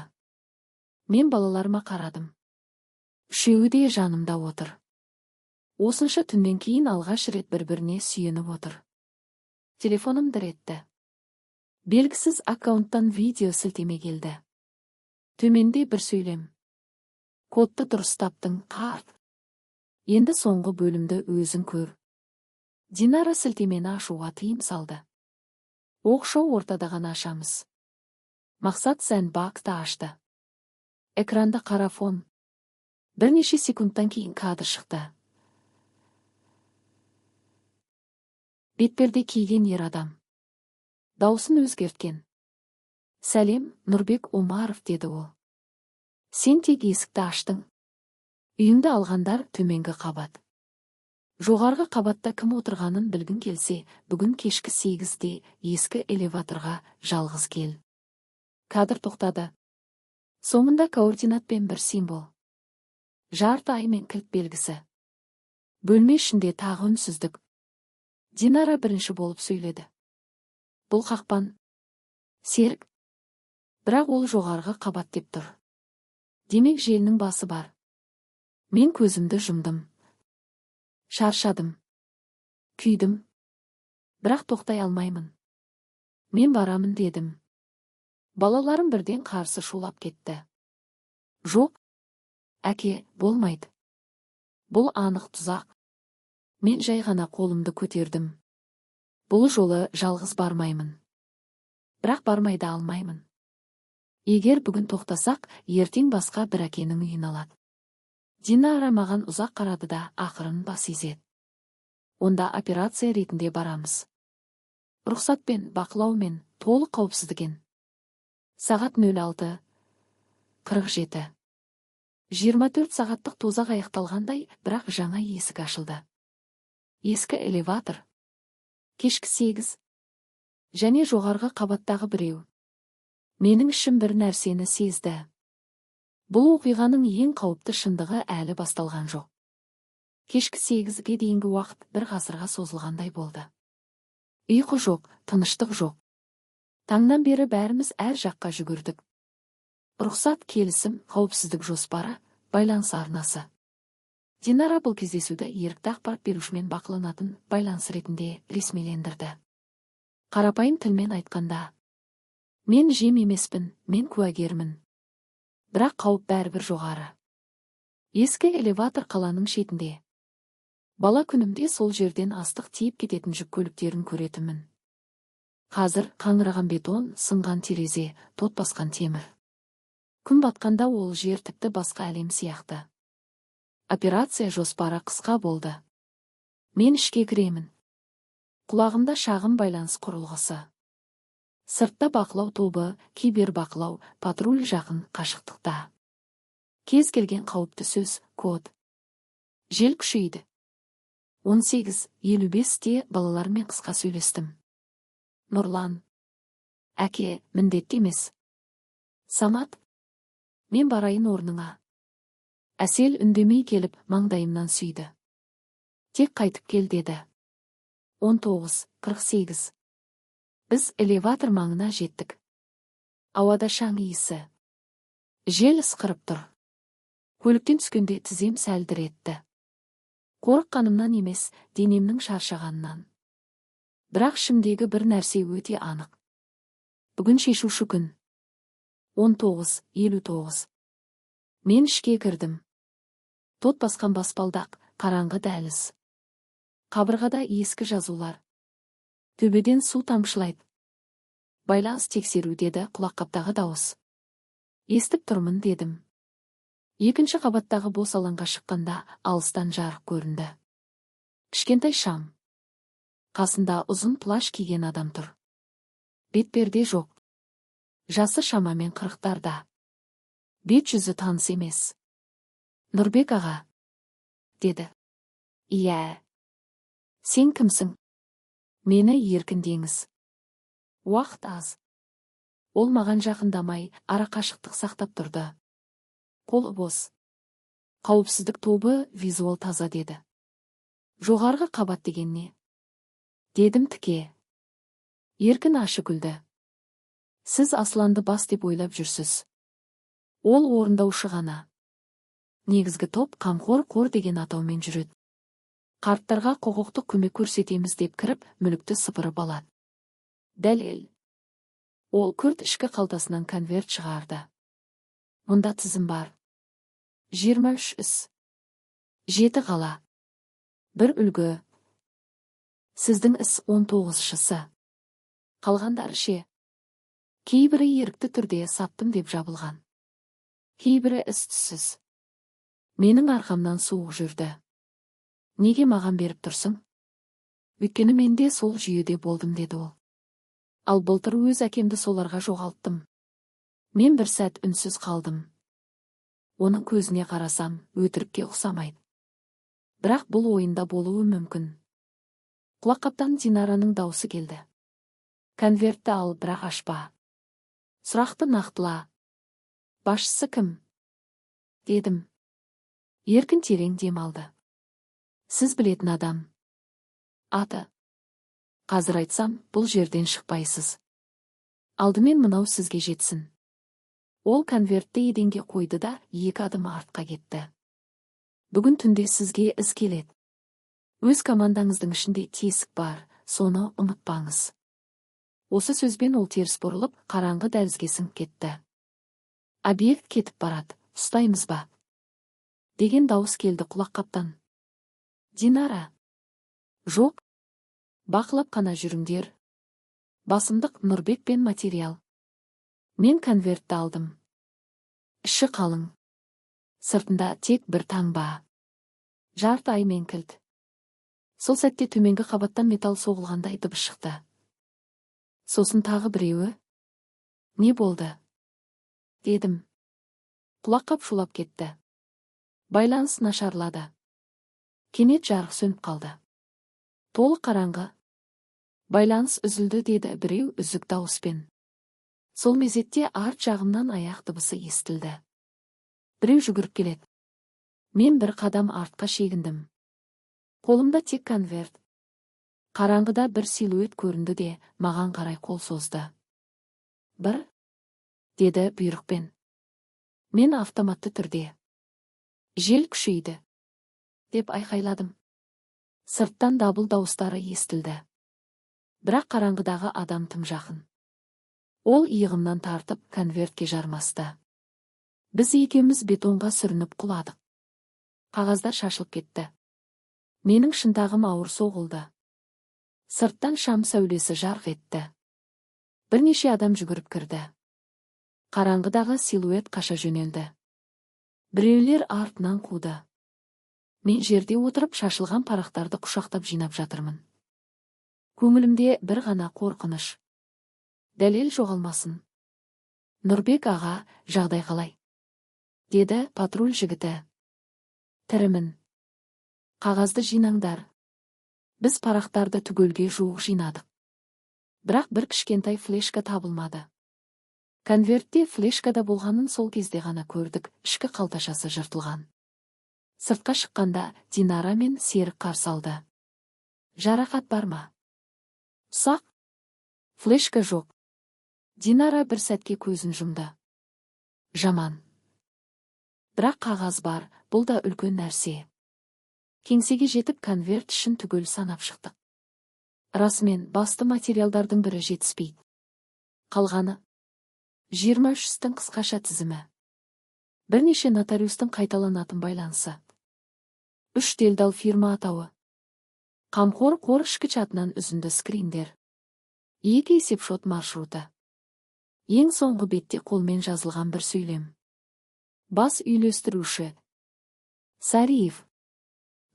Мен балаларыма қарадым. Үшеуі де жанымда отыр. Осынша түннен кейін алғаш рет бір-біріне сүйеніп отыр. Телефоным дір етті. Белгісіз аккаунттан видео сілтеме келді. Төменде бір сөйлем. Кодты дұрыстаптың, қарт. Енді соңғы бөлімді өзің көр. Динара сілтемені ашуға тыйым салды. Оқшау ортада ғана ашамыз. Мақсат сэндбоксты ашты. Экранда қара фон. Бірнеше секундтан кейін кадр шықты. Бетперде киген ер адам. Даусын өзгерткен. Сәлем, Нұрбек Омаров, деді ол. Сен тек есікті аштың. Үйіңді алғандар төменгі қабат. Жоғарғы қабатта кім отырғанын білгін келсе, бүгін кешкі 8-де ескі элеваторға жалғыз кел. Кадр тоқтады. Соңында координатпен бір символ. Жарты ай мен кілт белгісі. Бөлме ішінде тағы үнсіздік. Динара бірінші болып сөйледі. Бұл қақпан. Серік. Бірақ ол жоғарғы қабат деп тұр. Демек желінің басы бар. Мен көзімді жұмдым. Шаршадым. Күйдім. Бірақ тоқтай алмаймын. Мен барамын, дедім. Балаларым бірден қарсы шулап кетті. Жоқ. Әке, болмайды. Бұл анық тұзақ. Мен жай ғана қолымды көтердім. Бұл жолы жалғыз бармаймын. Бірақ бармайды алмаймын. Егер бүгін тоқтасақ, ертең басқа бір әкенің үйін алады. Динара маған ұзақ қарады да ақырын бас изеді. Онда операция ретінде барамыз. Рұқсатпен, бақылаумен, толық қауіпсіздіген. Сағат 06:47. 24 сағаттық тозақ аяқталғандай, бірақ жаңа есік ашылды. Ескі элеватор. Кешкі 8. Және жоғарғы қабаттағы біреу. Менің ішім бір нәрсені сезді. Бұл оқиғаның ең қауіпті шындығы әлі басталған жоқ. Кешкі 8-ге дейінгі уақыт бір ғасырға созылғандай болды. Ұйқы жоқ, тыныштық жоқ. Таңнан бері бәріміз әр жаққа жүгірдік. Рұқсат, келісім, қауіпсіздік жоспары, байланыс арнасы. Динара бұл кездесуді ерікті ақпарат берушімен бақыланатын байланыс ретінде ресмилендірді. Қарапайым тілмен айтқанда, мен жем емеспін, мен куәгермін. Бірақ қауіп бәрібір жоғары. Ескі элеватор қаланың шетінде. Бала күнімде сол жерден астық тиіп кететін жүк көліктерін көретінмін. Қазір қаңыраған бетон, сынған терезе, тот басқан темір. Күн батқанда ол жер тіпті басқа әлем сияқты. Операция жоспары қысқа болды. Мен ішке кіремін. Құлағымда шағын байланыс құрылғысы. Сыртта бақылау тобы, кибербақылау, патруль жақын қашықтықта. Кез келген қауіпті сөз, код. Жел күшейді. 18:55-те балалармен қысқа сөйлестім. Нұрлан. Әке, міндетті емес. Самат. Мен барайын орныңа. Әсел үндемей келіп маңдайымнан сүйді. Тек қайтып кел, деді. 19:48. Біз элеватор маңына жеттік. Ауада шаң иісі. Жел ысқырып тұр. Көліктен түскенде тізем сәл дір етті. Қорыққанымнан емес, денемнің шаршағанынан. Бірақ ішімдегі бір нәрсе өте анық. Бүгін шешуші күн. 19:59. Мен ішке кірдім. Тот басқан баспалдақ, қараңғы дәліз. Қабырғада ескі жазулар. Төбеден су тамшылайды. Байланыс тексеру, деді құлаққаптағы дауыс. Естіп тұрмын, дедім. Екінші қабаттағы бос алаңға шыққанда алыстан жарық көрінді. Кішкентай шам. Қасында ұзын плащ киген адам тұр. Бетперде жоқ. Жасы шамамен 40-тарда. Бет жүзі таныс емес. Нұрбек аға, деді. Иә. Сен кімсің? Мені еркіндеңіз. Уақыт аз. Ол маған жақындамай, ара қашықтық сақтап тұрды. Қолы бос. Қауіпсіздік тобы, визуал таза, деді. Жоғарғы қабат деген не? Дедім тіке. Еркін ашы күлді. Сіз Асланды бас деп ойлап жүрсіз. Ол орындаушы ғана. Негізгі топ қамқор қор деген атаумен жүреді. Қарттарға құқықтық көмек көрсетеміз деп кіріп, мүлікті сыпырып алады. Дәлел. Ол күрт ішкі қалтасынан конверт шығарды. Мұнда тізім бар. 23 іс. 7 қала. 1 үлгі. Сіздің іс 19-шысы. Қалғандары ше. Кейбірі ерікті түрде саптым деп жабылған. Кейбірі іс-түссіз. Менің арқамнан суық жүрді. Неге маған беріп тұрсың? Өйткені мен де сол жүйеде болдым, деді ол. Ал былтыр өз әкемді соларға жоғалттым. Мен бір сәт үнсіз қалдым. Оның көзіне қарасам, өтірікке ұқсамайды. Бірақ бұл ойында болуы мүмкін. Құлаққаптан Динараның даусы келді. Конвертті ал, бірақ ашпа. Сұрақты нақтыла. Басшысы кім? Дедім. Еркін терең дем алды. Сіз білетін адам. Аты. Қазір айтсам, бұл жерден шықпайсыз. Алдымен мынау сізге жетсін. Ол конвертті еденге қойды да 2 адым артқа кетті. Бүгін түнде сізге із келеді. Өз командаңыздың ішінде тесік бар, соны ұмытпаңыз. Осы сөзбен ол теріс бұрылып, қараңғы дәлізге сіңіп кетті. Объект кетіп барады, ұстаймыз ба? Деген дауыс келді құлаққаптан. Динара. Жоқ. Бақылап қана жүріңдер. Басымдық Нұрбек пен материал. Мен конвертті алдым. Іші қалың. Сыртында тек бір таңба. Жарты ай мен кілт. Сол сәтте төменгі қабаттан металл соғылғандай дыбыс шықты. Сосын тағы біреуі. Не болды? Дедім. Құлаққап шулап кетті. Байланыс нашарлады. Кенет жарық сөніп қалды. Толық қараңғы. Байланыс үзілді, деді біреу үзік дауыспен. Сол мезетте арт жағымнан аяқ дыбысы естілді. Біреу жүгіріп келеді. Мен бір қадам артқа шегіндім. Қолымда тек конверт. Қараңғыда бір силуэт көрінді де, маған қарай қол созды. Бір, деді бұйрықпен. Мен автоматты түрде. Жел күшейді, деп айқайладым. Сырттан дабыл дауыстары естілді. Бірақ қараңғыдағы адам тым жақын. Ол иығымнан тартып конвертке жармасты. Біз екеуміз бетонға сүрініп құладық. Қағаздар шашылып кетті. Менің шынтағым ауыр соғылды. Сырттан шам сәулесі жарқ етті. Бірнеше адам жүгіріп кірді. Қараңғыдағы силуэт қаша жөнелді. Біреулер артынан қуды. Мен жерде отырып шашылған парақтарды құшақтап жинап жатырмын. Көңілімде бір ғана қорқыныш. Дәлел жоғалмасын. Нұрбек аға, жағдай қалай? Деді патруль жігіті. Тірімін. Қағазды жинаңдар. Біз парақтарды түгелге жуық жинадық. Бірақ бір кішкентай флешка табылмады. Конвертте флешкада болғанын сол кезде ғана көрдік, ішкі қалташасы жыртылған. Сыртқа шыққанда Динара мен Серік қарсы алды. Жарақат бар ма? Ұсақ? Флешка жоқ. Динара бір сәтке көзін жұмды. Жаман. Бірақ қағаз бар, бұл да үлкен нәрсе. Кеңсеге жетіп конверт ішін түгел санап шықтық. Расымен басты материалдардың бірі жетіспейді. Қалғаны 23-тің қысқаша тізімі. Бірнеше нотариустың қайталанатын байланысы. 3 делдал фирма атауы. Қамқор қор ішкі чатынан үзінді скриндер. 2 есепшот маршруты. Ең соңғы бетте қолмен жазылған бір сөйлем. Бас үйлестіруші. Сариев.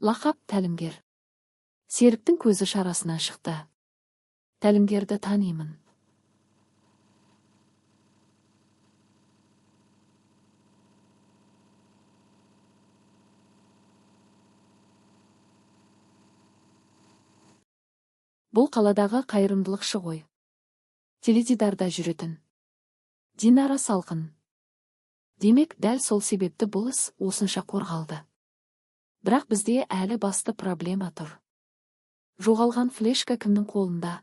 Лақап тәлімгер. Серіктің көзі шарасына шықты. Тәлімгерді танимын. Бұл қаладағы қайырымдылықшы ғой. Теледидарда жүретін. Динара салқын. Демек, дәл сол себепті бұл іс осынша қорғалды. Бірақ бізде әлі басты проблема тұр. Жоғалған флешка кімнің қолында?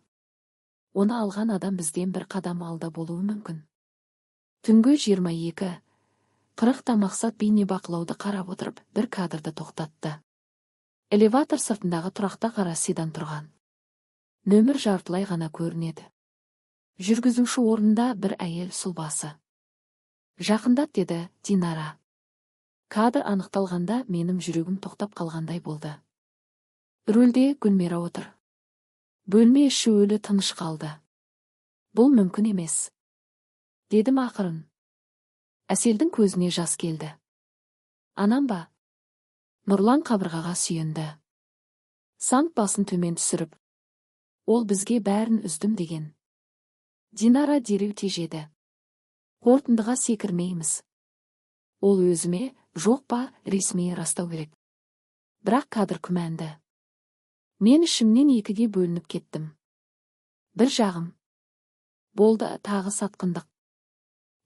Оны алған адам бізден бір қадам алда болуы мүмкін. Түнгі 22:40-та мақсат бейнебақылауды қарап отырып, бір кадрды тоқтатты. Элеватор сыртындағы тұрақта қара седан тұрған. Нөмір жартылай ғана көрінеді. Жүргізуші орнында бір әйел сұлбасы. Жақындат, деді Динара. Кадр анықталғанда менің жүрегім тоқтап қалғандай болды. Рөлде Гүлмира отыр. Бөлме іші өлі тыныш қалды. Бұл мүмкін емес, дедім ақырын. Әселдің көзіне жас келді. Анам ба? Нұрлан қабырғаға сүйенді. Сант басын төмен түсіріп, ол бізге бәрін үздім деген. Динара дереу тежеді. Қорытындыға секірмейміз. Ол өзіме, жоқ па, ресми растау керек. Бірақ кадр күмәнді. Мен ішімнен екіге бөлініп кеттім. Бір жағым. Болды, тағы сатқындық.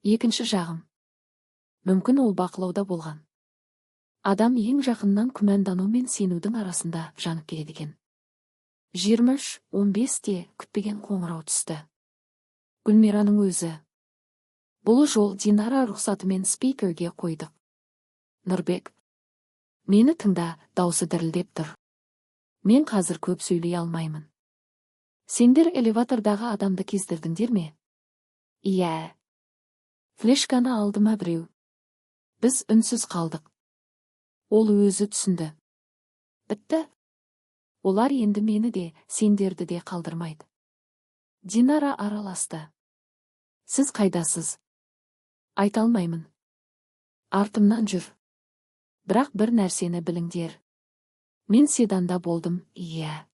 Екінші жағым. Мүмкін ол бақылауда болған. Адам ең жақыннан күмәндану мен сенудің арасында жанып келеді екен. 23:15-те күтпеген қоңырау түсті. Гүлмираның өзі. Бұл жол Динара рұқсатымен спикерге қойдық. Нұрбек. Мені тыңда, даусы дірілдеп тұр. Мен қазір көп сөйлей алмаймын. Сендер элеватордағы адамды кездірдіңдер ме? Иә. Флешканы алды ма біреу? Біз үнсіз қалдық. Ол өзі түсінді. Бітті. Олар енді мені де, сендерді де қалдырмайды. Динара араласты. Сіз қайдасыз? Айта алмаймын. Артымнан жүр. Бірақ бір нәрсені біліңдер. Мен седанда болдым, иә.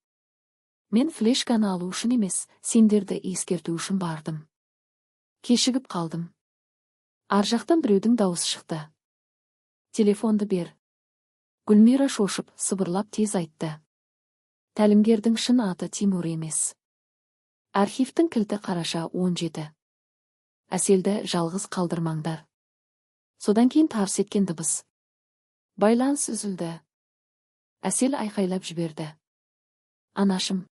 Мен флешканы алу үшін емес, сендерді ескерту үшін бардым. Кешігіп қалдым. Ар жақтан біреудің дауысы шықты. Телефонды бер. Гүлмира шошып, сыбырлап тез айтты. Тәлімгердің шын аты Тимур емес. Архивтің кілті қараша 17. Әселді жалғыз қалдырмаңдар. Содан кейін тарс еткен дыбыс. Байланыс үзілді. Әсел айқайлап жіберді. Анашым.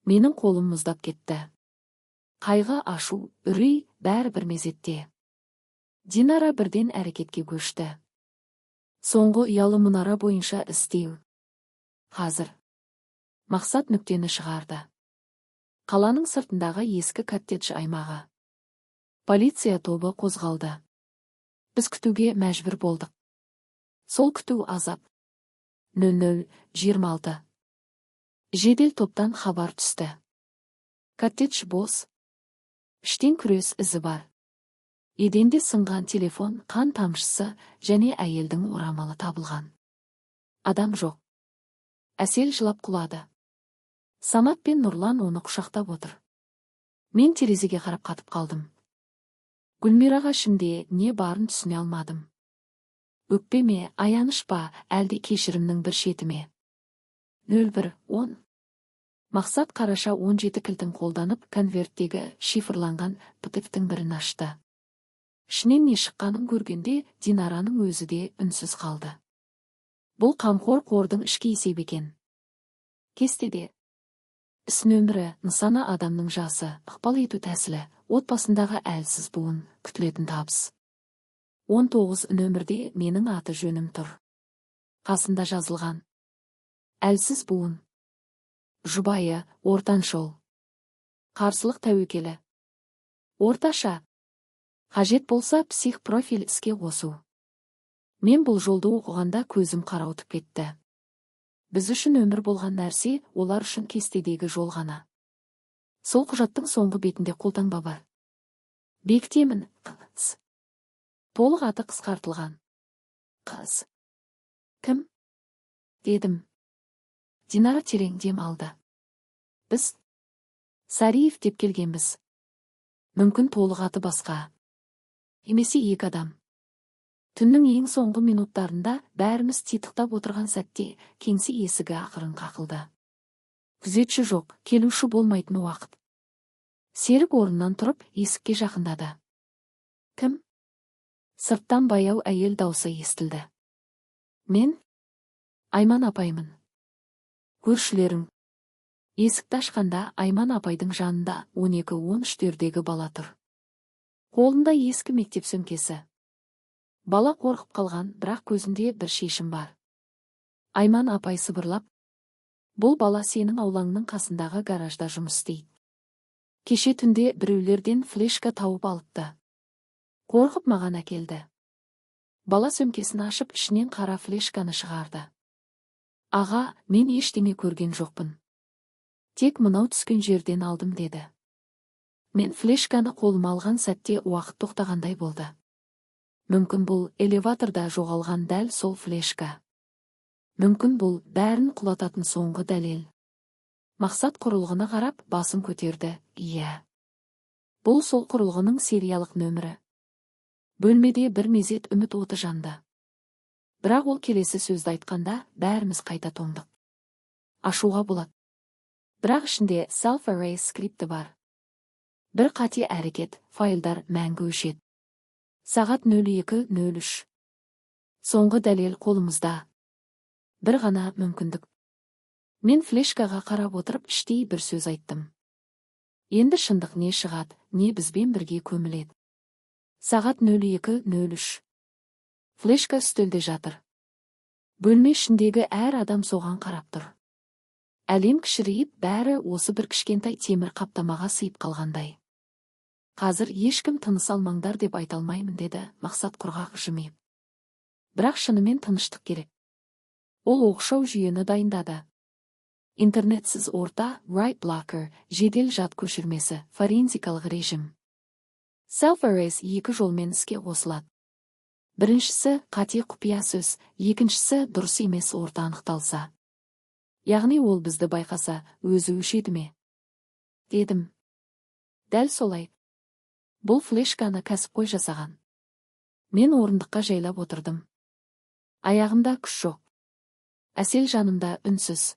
Менің қолым мұздап кетті. Қайғы, ашу, үрей бәрі бір мезетте. Динара бірден әрекетке көшті. Соңғы ұялы мұнара бойынша істеу. Қазір. Мақсат нүктені шығарды. Қаланың сыртындағы ескі коттедж аймағы. Полиция тобы қозғалды. Біз күтуге мәжбүр болдық. Сол күту азап. 00:26. Жедел топтан хабар түсті. Коттедж бос. Іштен күрес ізі бар. Еденде сынған телефон, қан тамшысы және әйелдің орамалы табылған. Адам жоқ. Әсел жылап құлады. Самат пен Нұрлан оны құшақтап отыр. Мен терезеге қарап қатып қалдым. Гүлмираға ішімде не барын түсіне алмадым. Өкпе ме, аяныш па, әлде кешірімнің бір шеті ме? 01:10. Мақсат қараша 17 кілтін қолданып, конверттегі шифрланған птифтің бірін ашты. Ішінен не шыққанын көргенде Динараның өзі де үнсіз қалды. Бұл қамқор қордың ішкі есебі екен. Кестеде. Іс нөмірі, нысана адамның жасы, ықпал ету тәсілі, отбасындағы әлсіз буын, күтілетін табыс. 19 нөмірде менің аты жөнім тұр. Қасында жазылған. Әлсіз буын. Жұбайы, ортаншол. Қарсылық тәуекелі. Орташа. Қажет болса псих профиль іске қосу. Мен бұл жолды оқығанда көзім қарауытып кетті. Біз үшін өмір болған нәрсе, олар үшін кестедегі жол ғана. Сол құжаттың соңғы бетінде қолтаңба бар. Бектемін, қыз. Толық аты қысқартылған. Қыз. Кім? Дедім. Динара терең дем алды. Біз Сариев деп келгенбіз. Мүмкін толық аты басқа. Емесе екі адам. Түннің ең соңғы минуттарында бәріміз титықтап отырған сәтте кеңсе есігі ақырын қақылды. Күзетші жоқ, келуші болмайтын уақыт. Серік орнынан тұрып есікке жақындады. Кім? Сырттан баяу әйел даусы естілді. Мен? Айман апаймын. Көршілерің. Есікті ашқанда Айман апайдың жанында 12-13 бала тұр. Қолында ескі мектеп сөмкесі. Бала қорқып қалған, бірақ көзінде бір шешім бар. Айман апай сыбырлап: "Бұл бала сенің аулаңның қасындағы гаражда жұмыс істейді. Кеше түнде біреулерден флешка тауып алыпты. Қорқып маған әкелді." Бала сөмкесін ашып, ішінен қара флешканы шығарды. "Аға, мен ештеңе көрген жоқпын. Тек мынау түскен жерден алдым" деді. Мен флешканы қолыма алған сәтте уақыт тоқтағандай болды. Мүмкін бұл элеваторда жоғалған дәл сол флешка. Мүмкін бұл бәрін құлататын соңғы дәлел. Мақсат құрылғыны қарап басын көтерді. Иә. Бұл сол құрылғының сериялық нөмірі. Бөлмеде бір мезет үміт оты жанды. Бірақ ол келесі сөзді айтқанда бәріміз қайта тоңдық. Ашуға болады. Бірақ ішінде self-erase скрипті бар. Бір қате әрекет, файлдар мәңгі өшеді. Сағат 02:03. Соңғы дәлел қолымызда. Бір ғана мүмкіндік. Мен флешкаға қарап отырып іштей бір сөз айттым. Енді шындық не шығады, не бізбен бірге көміледі. Сағат 02:03. Флешка үстелде жатыр. Бөлме ішіндегі әр адам соған қарап тұр. Әлем кішірейіп, бәрі осы бір кішкентай темір қаптамаға сыйып қалғандай. Қазір ешкім тыныс алмаңдар деп айта алмаймын, деді Мақсат құрғақ жымиып. Бірақ шынымен тыныштық керек. Ол оқшау жүйені дайындады. Интернетсіз орта, write blocker, жедел жад көшірмесі, форензикалық режим. Self-erase 2 жолмен іске қосылады. Біріншісі қате құпия сөз, екіншісі дұрыс емес орта анықталса. Яғни ол бізді байқаса, өзі өшеді ме? Дедім. Дәл солай. Бұл флешканы кәсіпқой жасаған. Мен орындыққа жайлап отырдым. Аяғымда күш жоқ. Әсел жанымда үнсіз.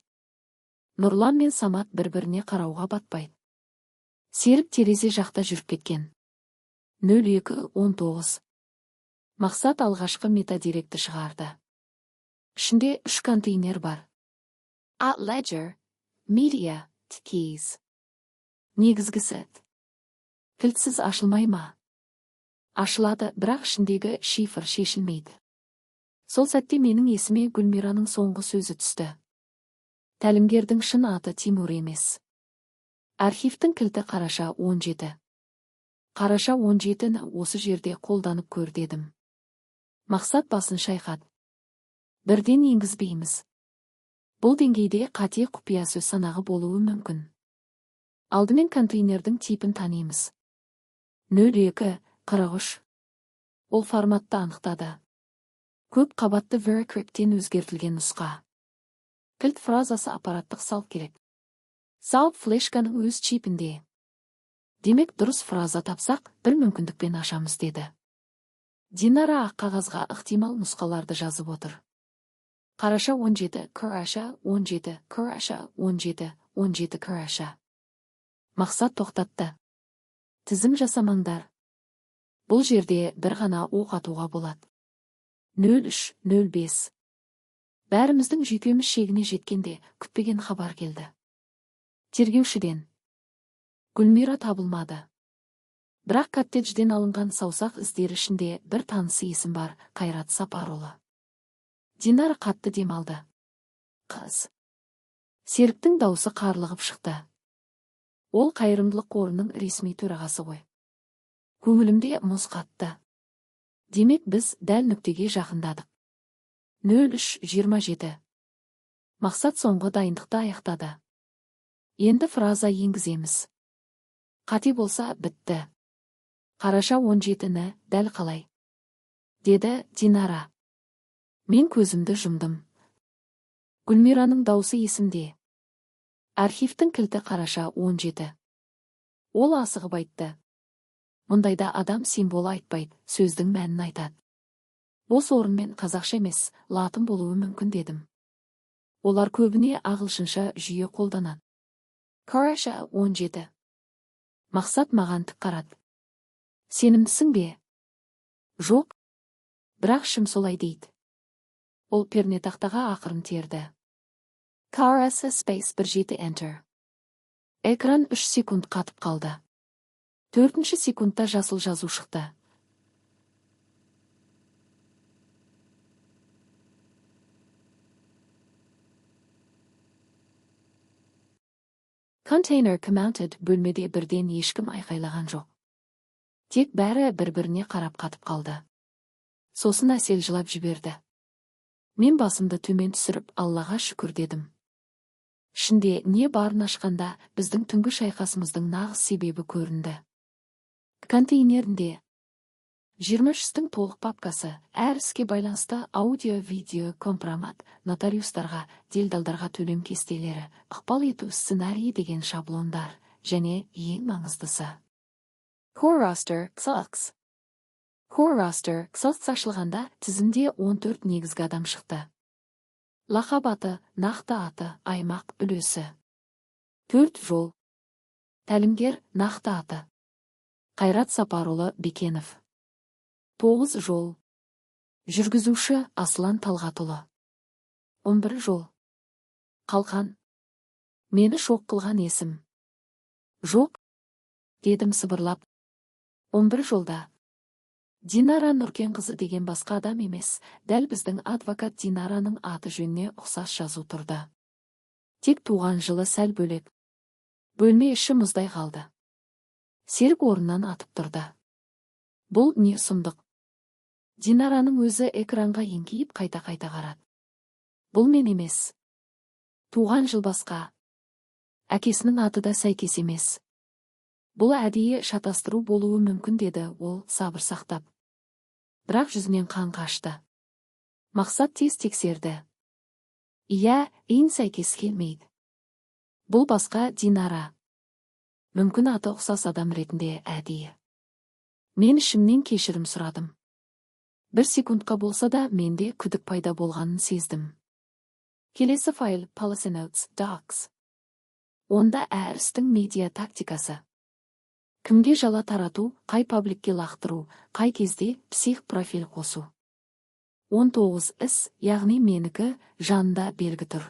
Нұрлан мен Самат бір-біріне қарауға батпайды. Серік терезе жақта жүріп кеткен. 02:19. Мақсат алғашқы метадиректі шығарды. Ішінде 3 контейнер бар. At Ledger, Media, Keys. Негізгісі. Кілтсіз ашылмай ма? Ашылады, бірақ ішіндегі шифр шешілмейді. Сол сәтте менің есіме Гүлмираның соңғы сөзі түсті. Тәлімгердің шын аты Тимур емес. Архивтің кілті қараша 17. Қараша 17-ні осы жерде қолданып көр дедім. Мақсат басын шайқады. Бірден енгізбейміз. Бұл деңгейде қате құпия сөз санағы болуы мүмкін. Алдымен контейнердің типін танимыз. 02:43. Ол форматты анықтады. Көп қабатты VeriCrypt'тен өзгертілген нұсқа. Кілт фразасы аппараттық салып керек. Салып флешканың өз чипінде. Демек дұрыс фраза тапсақ, бір мүмкіндікпен ашамыз, деді. Динара ақ қағазға ықтимал нұсқаларды жазып отыр. Қараша 17, қараша 17, қараша 17, 17 қараша. Мақсат тоқтатты. Тізім жасамаңдар. Бұл жерде бір ғана оқ атуға болады. 03:05. Бәріміздің жүйкеміз шегіне жеткенде күтпеген хабар келді. Тергеушіден. Гүлмира табылмады. Бірақ коттеджден алынған саусақ іздері ішінде бір танысы есім бар, Қайрат Сапарұлы. Динара қатты демалды. Қыз. Серіктің даусы қарлығып шықты. Ол қайырымдылық қорының ресми төрағасы ғой. Көңілімде мұз қатты. Демек біз дәл нүктеге жақындадық. 03:27. Мақсат соңғы дайындықты аяқтады. Енді фраза енгіземіз. Қате болса бітті. Қараша 17-ні дәл қалай? Деді Динара. Мен көзімді жұмдым. Гүлмираның даусы есімде. Архивтің кілті қараша 17. Ол асығып айтты. Мұндайда адам символы айтпайды, сөздің мәнін айтады. Осы орынмен қазақша емес, латын болуы мүмкін, дедім. Олар көбіне ағылшынша жүйе қолданады. Қараша 17. Мақсат маған тік қарады. Сенімдісің бе? Жоқ. Бірақ шым солай дейді. Ол пернетақтаға ақырын терді. Қараса space 17 enter. Экран 3 секунд қатып қалды. 4 секундта жасыл жазу шықты. Container mounted бөлмеде бірден ешкім айқайлаған жоқ. Тек бәрі бір-біріне қарап қатып қалды. Сосын Әсел жылап жіберді. Мен басымды төмен түсіріп, Аллаға шүкір дедім. Ішінде не барын ашқанда, біздің түнгі шайқасымыздың нағыз себебі көрінді. Контейнерінде 23-тің толық папкасы, әр іске байланысты аудио-видео компромат, нотариустарға, делдалдарға төлем кестелері, ықпал ету сценарийі деген шаблондар, және ең маңыздысы Core Roster XOX. Core Roster XOX ашылғанда тізімде 14 негізгі адам шықты. Лақап аты, нақты аты, аймақ үлесі. 4 жол. Тәлімгер, нақты аты. Қайрат Сапарұлы Бекенов. 9 жол. Жүргізуші Аслан Талғатұлы. 11 жол. Қалқан. Мені шоқ қылған есім. Жоқ, дедім сыбырлап. 11 жолда. Динара Нұркенқызы деген басқа адам емес, дәл біздің адвокат Динараның аты жөніне ұқсас жазу тұрды. Тек туған жылы сәл бөлек. Бөлме іші мұздай қалды. Серік орнынан атып тұрды. Бұл не сұмдық? Динараның өзі экранға еңкейіп қайта-қайта қарады. Бұл мен емес. Туған жыл басқа. Әкесінің аты да сәйкес емес. Бұл әдейі шатастыру болуы мүмкін деді ол сабыр сақтап. Бірақ жүзінен қан қашты. Мақсат тез тексерді. Иә, ең сәйкес келмейді. Бұл басқа Динара. Мүмкін аты ұқсас адам ретінде әдейі. Мен ішімнен кешірім сұрадым. 1 секундқа болса да менде күдік пайда болғанын сездім. Келесі файл Policy Notes Docs. Онда әр істің медиа тактикасы. Кімге жала тарату, қай пабликке лақтыру, қай кезде псих профиль қосу. 19 іс, яғни менікі, жанында белгі тұр.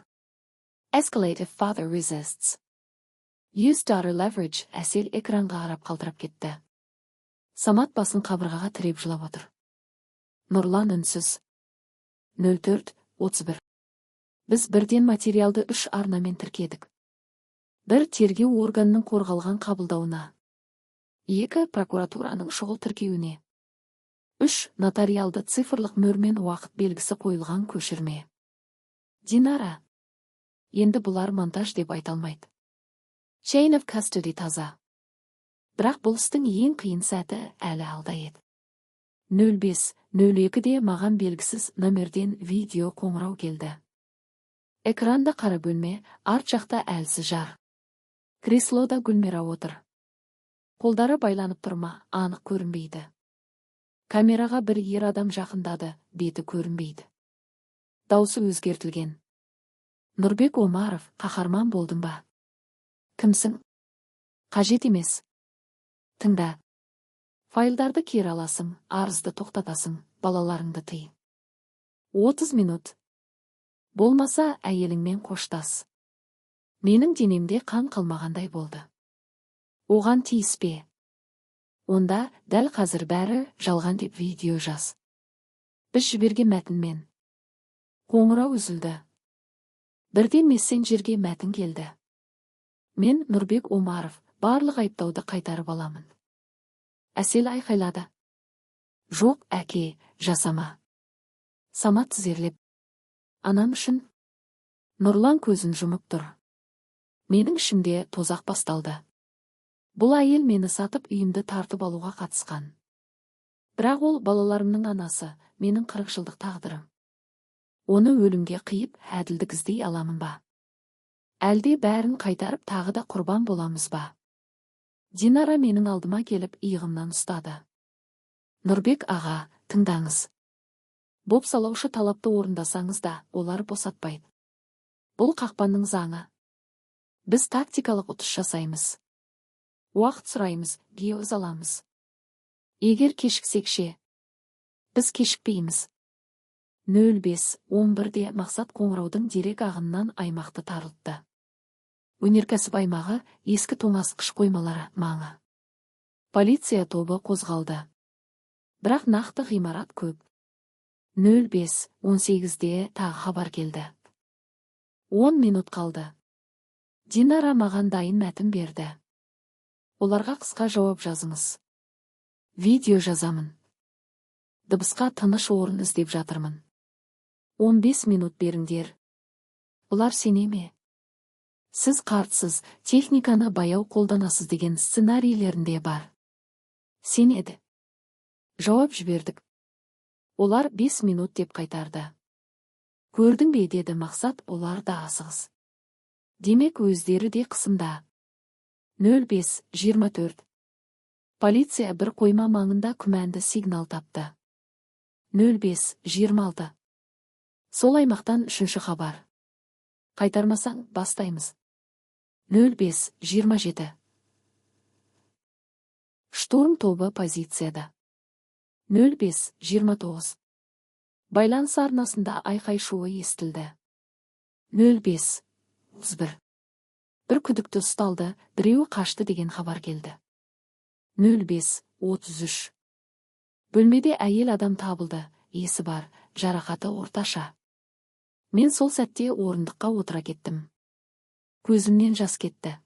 Escalate if father resists. Use daughter leverage. Әсел экранға қарап қалтырап кетті. Самат басын қабырғаға тіреп жылап отыр. Нұрлан үнсіз. 04:31. Біз бірден материалды 3 арнамен тіркедік. 1 тергеу органының қорғалған қабылдауына. 2 прокуратураның шұғыл тіркеуіне. 3 нотариалды цифрлық мөрмен уақыт белгісі қойылған көшірме. Динара. Енді бұлар монтаж деп айталмайды. Chain of custody таза. Бірақ бұл істің ең қиын сәті әлі алда еді. 05:02-де маған белгісіз номерден видео қоңырау келді. Экранда қара бөлме, арт жақта әлсіз жар. Креслода Гүлмира отыр. Қолдары байланып тұрма, анық көрінбейді. Камераға бір ер адам жақындады, беті көрінбейді. Даусы өзгертілген. Нұрбек Омаров, қаһарман болдың ба? Кімсің? Қажет емес. Тыңда. Файлдарды кері аласың, арызды тоқтатасың, балаларыңды тый. 30 минут. Болмаса әйеліңмен қоштас. Менің денемде қан қалмағандай болды. Оған тиіспе. Онда дәл қазір бәрі жалған деп видео жаз. Біз жіберген мәтінмен. Қоңырау үзілді. Бірден мессенджерге мәтін келді. Мен Нұрбек Омаров, барлық айыптауды қайтарып аламын. Әсел айқайлады. Жоқ, әке, жасама. Самат тізерлеп. Анам үшін. Нұрлан көзін жұмып тұр. Менің ішімде тозақ басталды. Бұл әйел мені сатып үйімді тартып алуға қатысқан. Бірақ ол балаларымның анасы, менің 40 жылдық тағдырым. Оны өлімге қиып, әділдік іздей аламын ба? Әлде бәрін қайтарып тағы да құрбан боламыз ба? Динара менің алдыма келіп иығымнан ұстады. Нұрбек аға, тыңдаңыз. Бопсалаушы талапты орындасаңыз да, олар босатпайды. Бұл қақпанның заңы. Біз тактикалық ұтыс жасаймыз. Уақыт сұраймыз, геоз аламыз. Егер кешіксек ше? Біз кешікпейміз. 05:11-де мақсат қоңыраудың дерек ағынынан аймақты тарылтты. Өнеркәсіп аймағы, ескі тоңазытқыш қоймалары маңы. Полиция тобы қозғалды. Бірақ нақты ғимарат көп. 05:18-де тағы хабар келді. 10 минут қалды. Динара маған дайын мәтін берді. Оларға қысқа жауап жазыңыз. Видео жазамын. Дыбысқа тыныш орын іздеп жатырмын. 15 минут беріңдер. Бұлар сене ме? Сіз қартсыз, техниканы баяу қолданасыз деген сценарийлерінде бар. Сенеді. Жауап жібердік. Олар 5 минут деп қайтарды. Көрдің бе деді Мақсат, олар да асығыс. Демек өздері де қысымда. 05:24. Полиция бір қойма маңында күмәнді сигнал тапты. 05:26. Сол аймақтан 3-ші хабар. Қайтармасаң, бастаймыз. 05:27. Штурм тобы позицияда. 05:29. Байланыс арнасында айқай шуы естілді. 05:31. Бір күдікті ұсталды, біреуі қашты деген хабар келді. 05:33. Бөлмеде әйел адам табылды, есі бар, жарақаты орташа. Мен сол сәтте орындыққа отыра кеттім. Көзімнен жас кетті.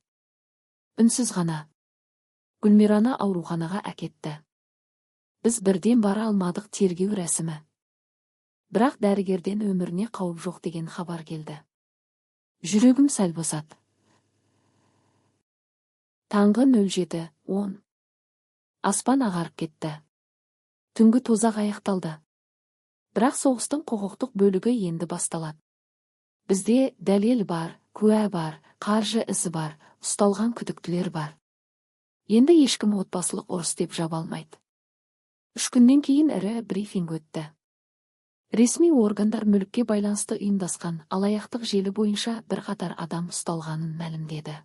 Үнсіз ғана. Гүлмираны ауруханаға әкетті. Біз бірден бара алмадық, тергеу рәсімі. Бірақ дәрігерден өміріне қауіп жоқ деген хабар келді. Жүрегім сәл босады. Таңғы 07:10. Аспан ағарып кетті. Түнгі тозақ аяқталды. Бірақ соғыстың құқықтық бөлігі енді басталады. Бізде дәлел бар, куә бар, қаржы ізі бар, ұсталған күдіктілер бар. Енді ешкім отбасылық ұрыс деп жаба алмайды. 3 күннен кейін ірі брифинг өтті. Ресми органдар мүлікке байланысты ұйымдасқан алаяқтық желі бойынша бірқатар адам ұсталғанын мәлімдеді.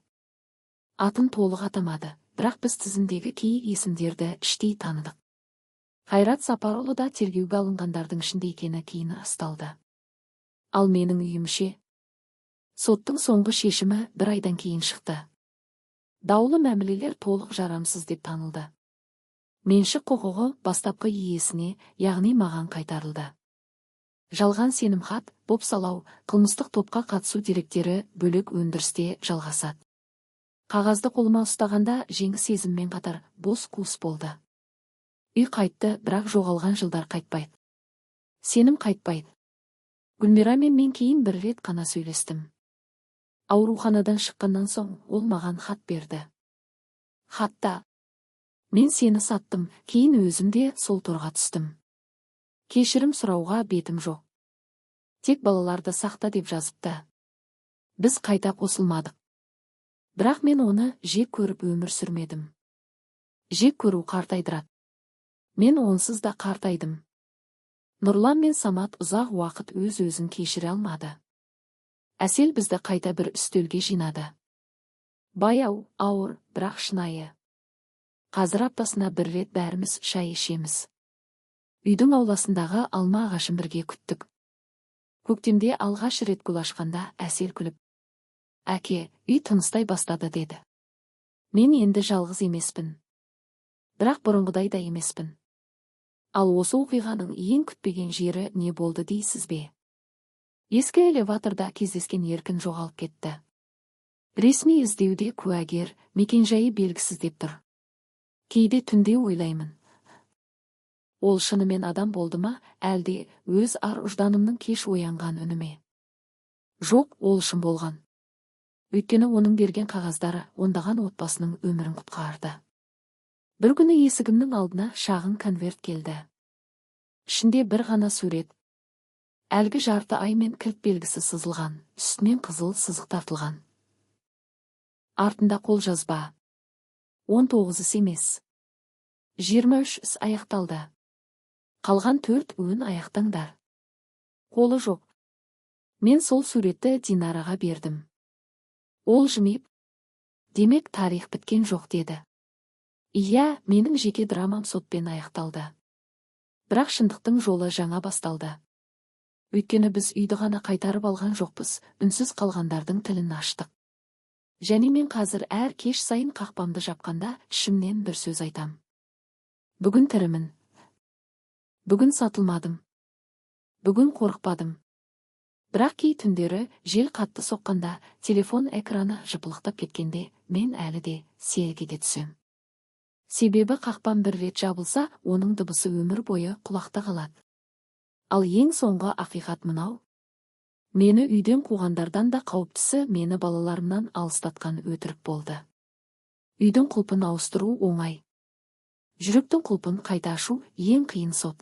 Атын толық атамады, бірақ біз тізімдегі кей есімдерді іштей таныдық. Қайрат Сапарұлы да тергеуге алынғандардың ішінде екені кейін расталды. Ал менің үйімше, соттың соңғы шешімі 1 айдан кейін шықты. Даулы мәмілелер толық жарамсыз деп танылды. Меншік құқығы бастапқы иесіне, яғни маған қайтарылды. Жалған сенімхат, бопсалау, қылмыстық топқа қатысу деректері бөлек өндірісте жалғасады. Қағазды қолыма ұстағанда жеңіс сезіммен қатар бос қуыс болды. Үй қайтты, бірақ жоғалған жылдар қайтпайды. Сенім қайтпайды. Гүлмирамен мен кейін 1 рет қана сөйлестім. Ауруханадан шыққаннан соң ол маған хат берді. Хатта: мен сені саттым, кейін өзім де сол торға түстім. Кешірім сұрауға бетім жоқ. Тек балаларды сақта деп жазыпты. Біз қайта қосылмадық. Бірақ мен оны жек көріп өмір сүрмедім. Жек көру қартайдырады. Мен онсыз да қартайдым. Нұрлан мен Самат ұзақ уақыт өз-өзін кешіре алмады. Әсел бізді қайта бір үстелге жинады. Баяу, ауыр, бірақ шынайы. Қазір аптасына 1 рет бәріміз шай ішеміз. Үйдің ауласындағы алма ағашын бірге күттік. Көктемде алғаш рет гүл ашқанда Әсел күліп: әке, үй тыныстай бастады деді. Мен енді жалғыз емеспін. Бірақ бұрынғыдай да емеспін. Ал осы оқиғаның ең күтпеген жері не болды дейсіз бе? Ескі элеваторда кездескен еркін жоғалып кетті. Ресми іздеуде куәгер, мекенжайы белгісіз деп тұр. Кейде түнде ойлаймын. Ол шынымен адам болды ма, әлде өз ар-ұжданымның кеш оянған үні ме? Жоқ, ол шын болған. Өйткені оның берген қағаздары ондаған отбасының өмірін құтқарды. Бір күні есігімнің алдына шағын конверт келді. Ішінде бір ғана сурет. Әлгі жарты ай мен кілт белгісі сызылған, үстінен қызыл сызық тартылған. Артында қол жазба. 19 іс емес. 23 іс аяқталды. Қалған 4 өң аяқтаңдар. Қолы жоқ. Мен сол суретті Динараға бердім. Ол жымиып: демек тарих біткен жоқ деді. Иә, менің жеке драмам сотпен аяқталды. Бірақ шындықтың жолы жаңа басталды. Өйткені біз үйді ғана қайтарып алған жоқпыз, үнсіз қалғандардың тілін аштық. Және мен қазір әр кеш сайын қақпамды жапқанда ішімнен бір сөз айтам. Бүгін тірімін. Бүгін сатылмадым. Бүгін қорықпадым. Бірақ кей түндері жел қатты соққанда, телефон экраны жыпылықтап кеткенде, мен әлі де сергеде түсем. Себебі қақпам бір рет жабылса, оның дыбысы өмір бойы құлақта қалады. Ал ең соңғы ақиқат мынау. Мені үйден қуғандардан да қауіптісі мені балаларымнан алыстатқан өтірік болды. Үйдің құлпын ауыстыру оңай. Жүректің құлпын қайта ашу ең қиын сот.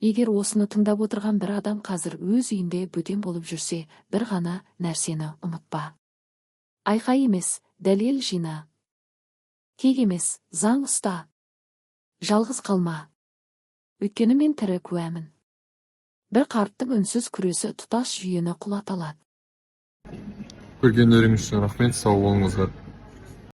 Егер осыны тыңдап отырған бір адам қазір өз үйінде бөтен болып жүрсе, бір ғана нәрсені ұмытпа. Айқай емес, дәлел жина. Кек емес, заң ұста. Жалғыз қалма. Өйткені мен тірі куәмін. Бір қарттың үнсіз күресі тұтас жүйені құлата алады. Көргендеріңіз үшін рахмет, сау болыңыздар.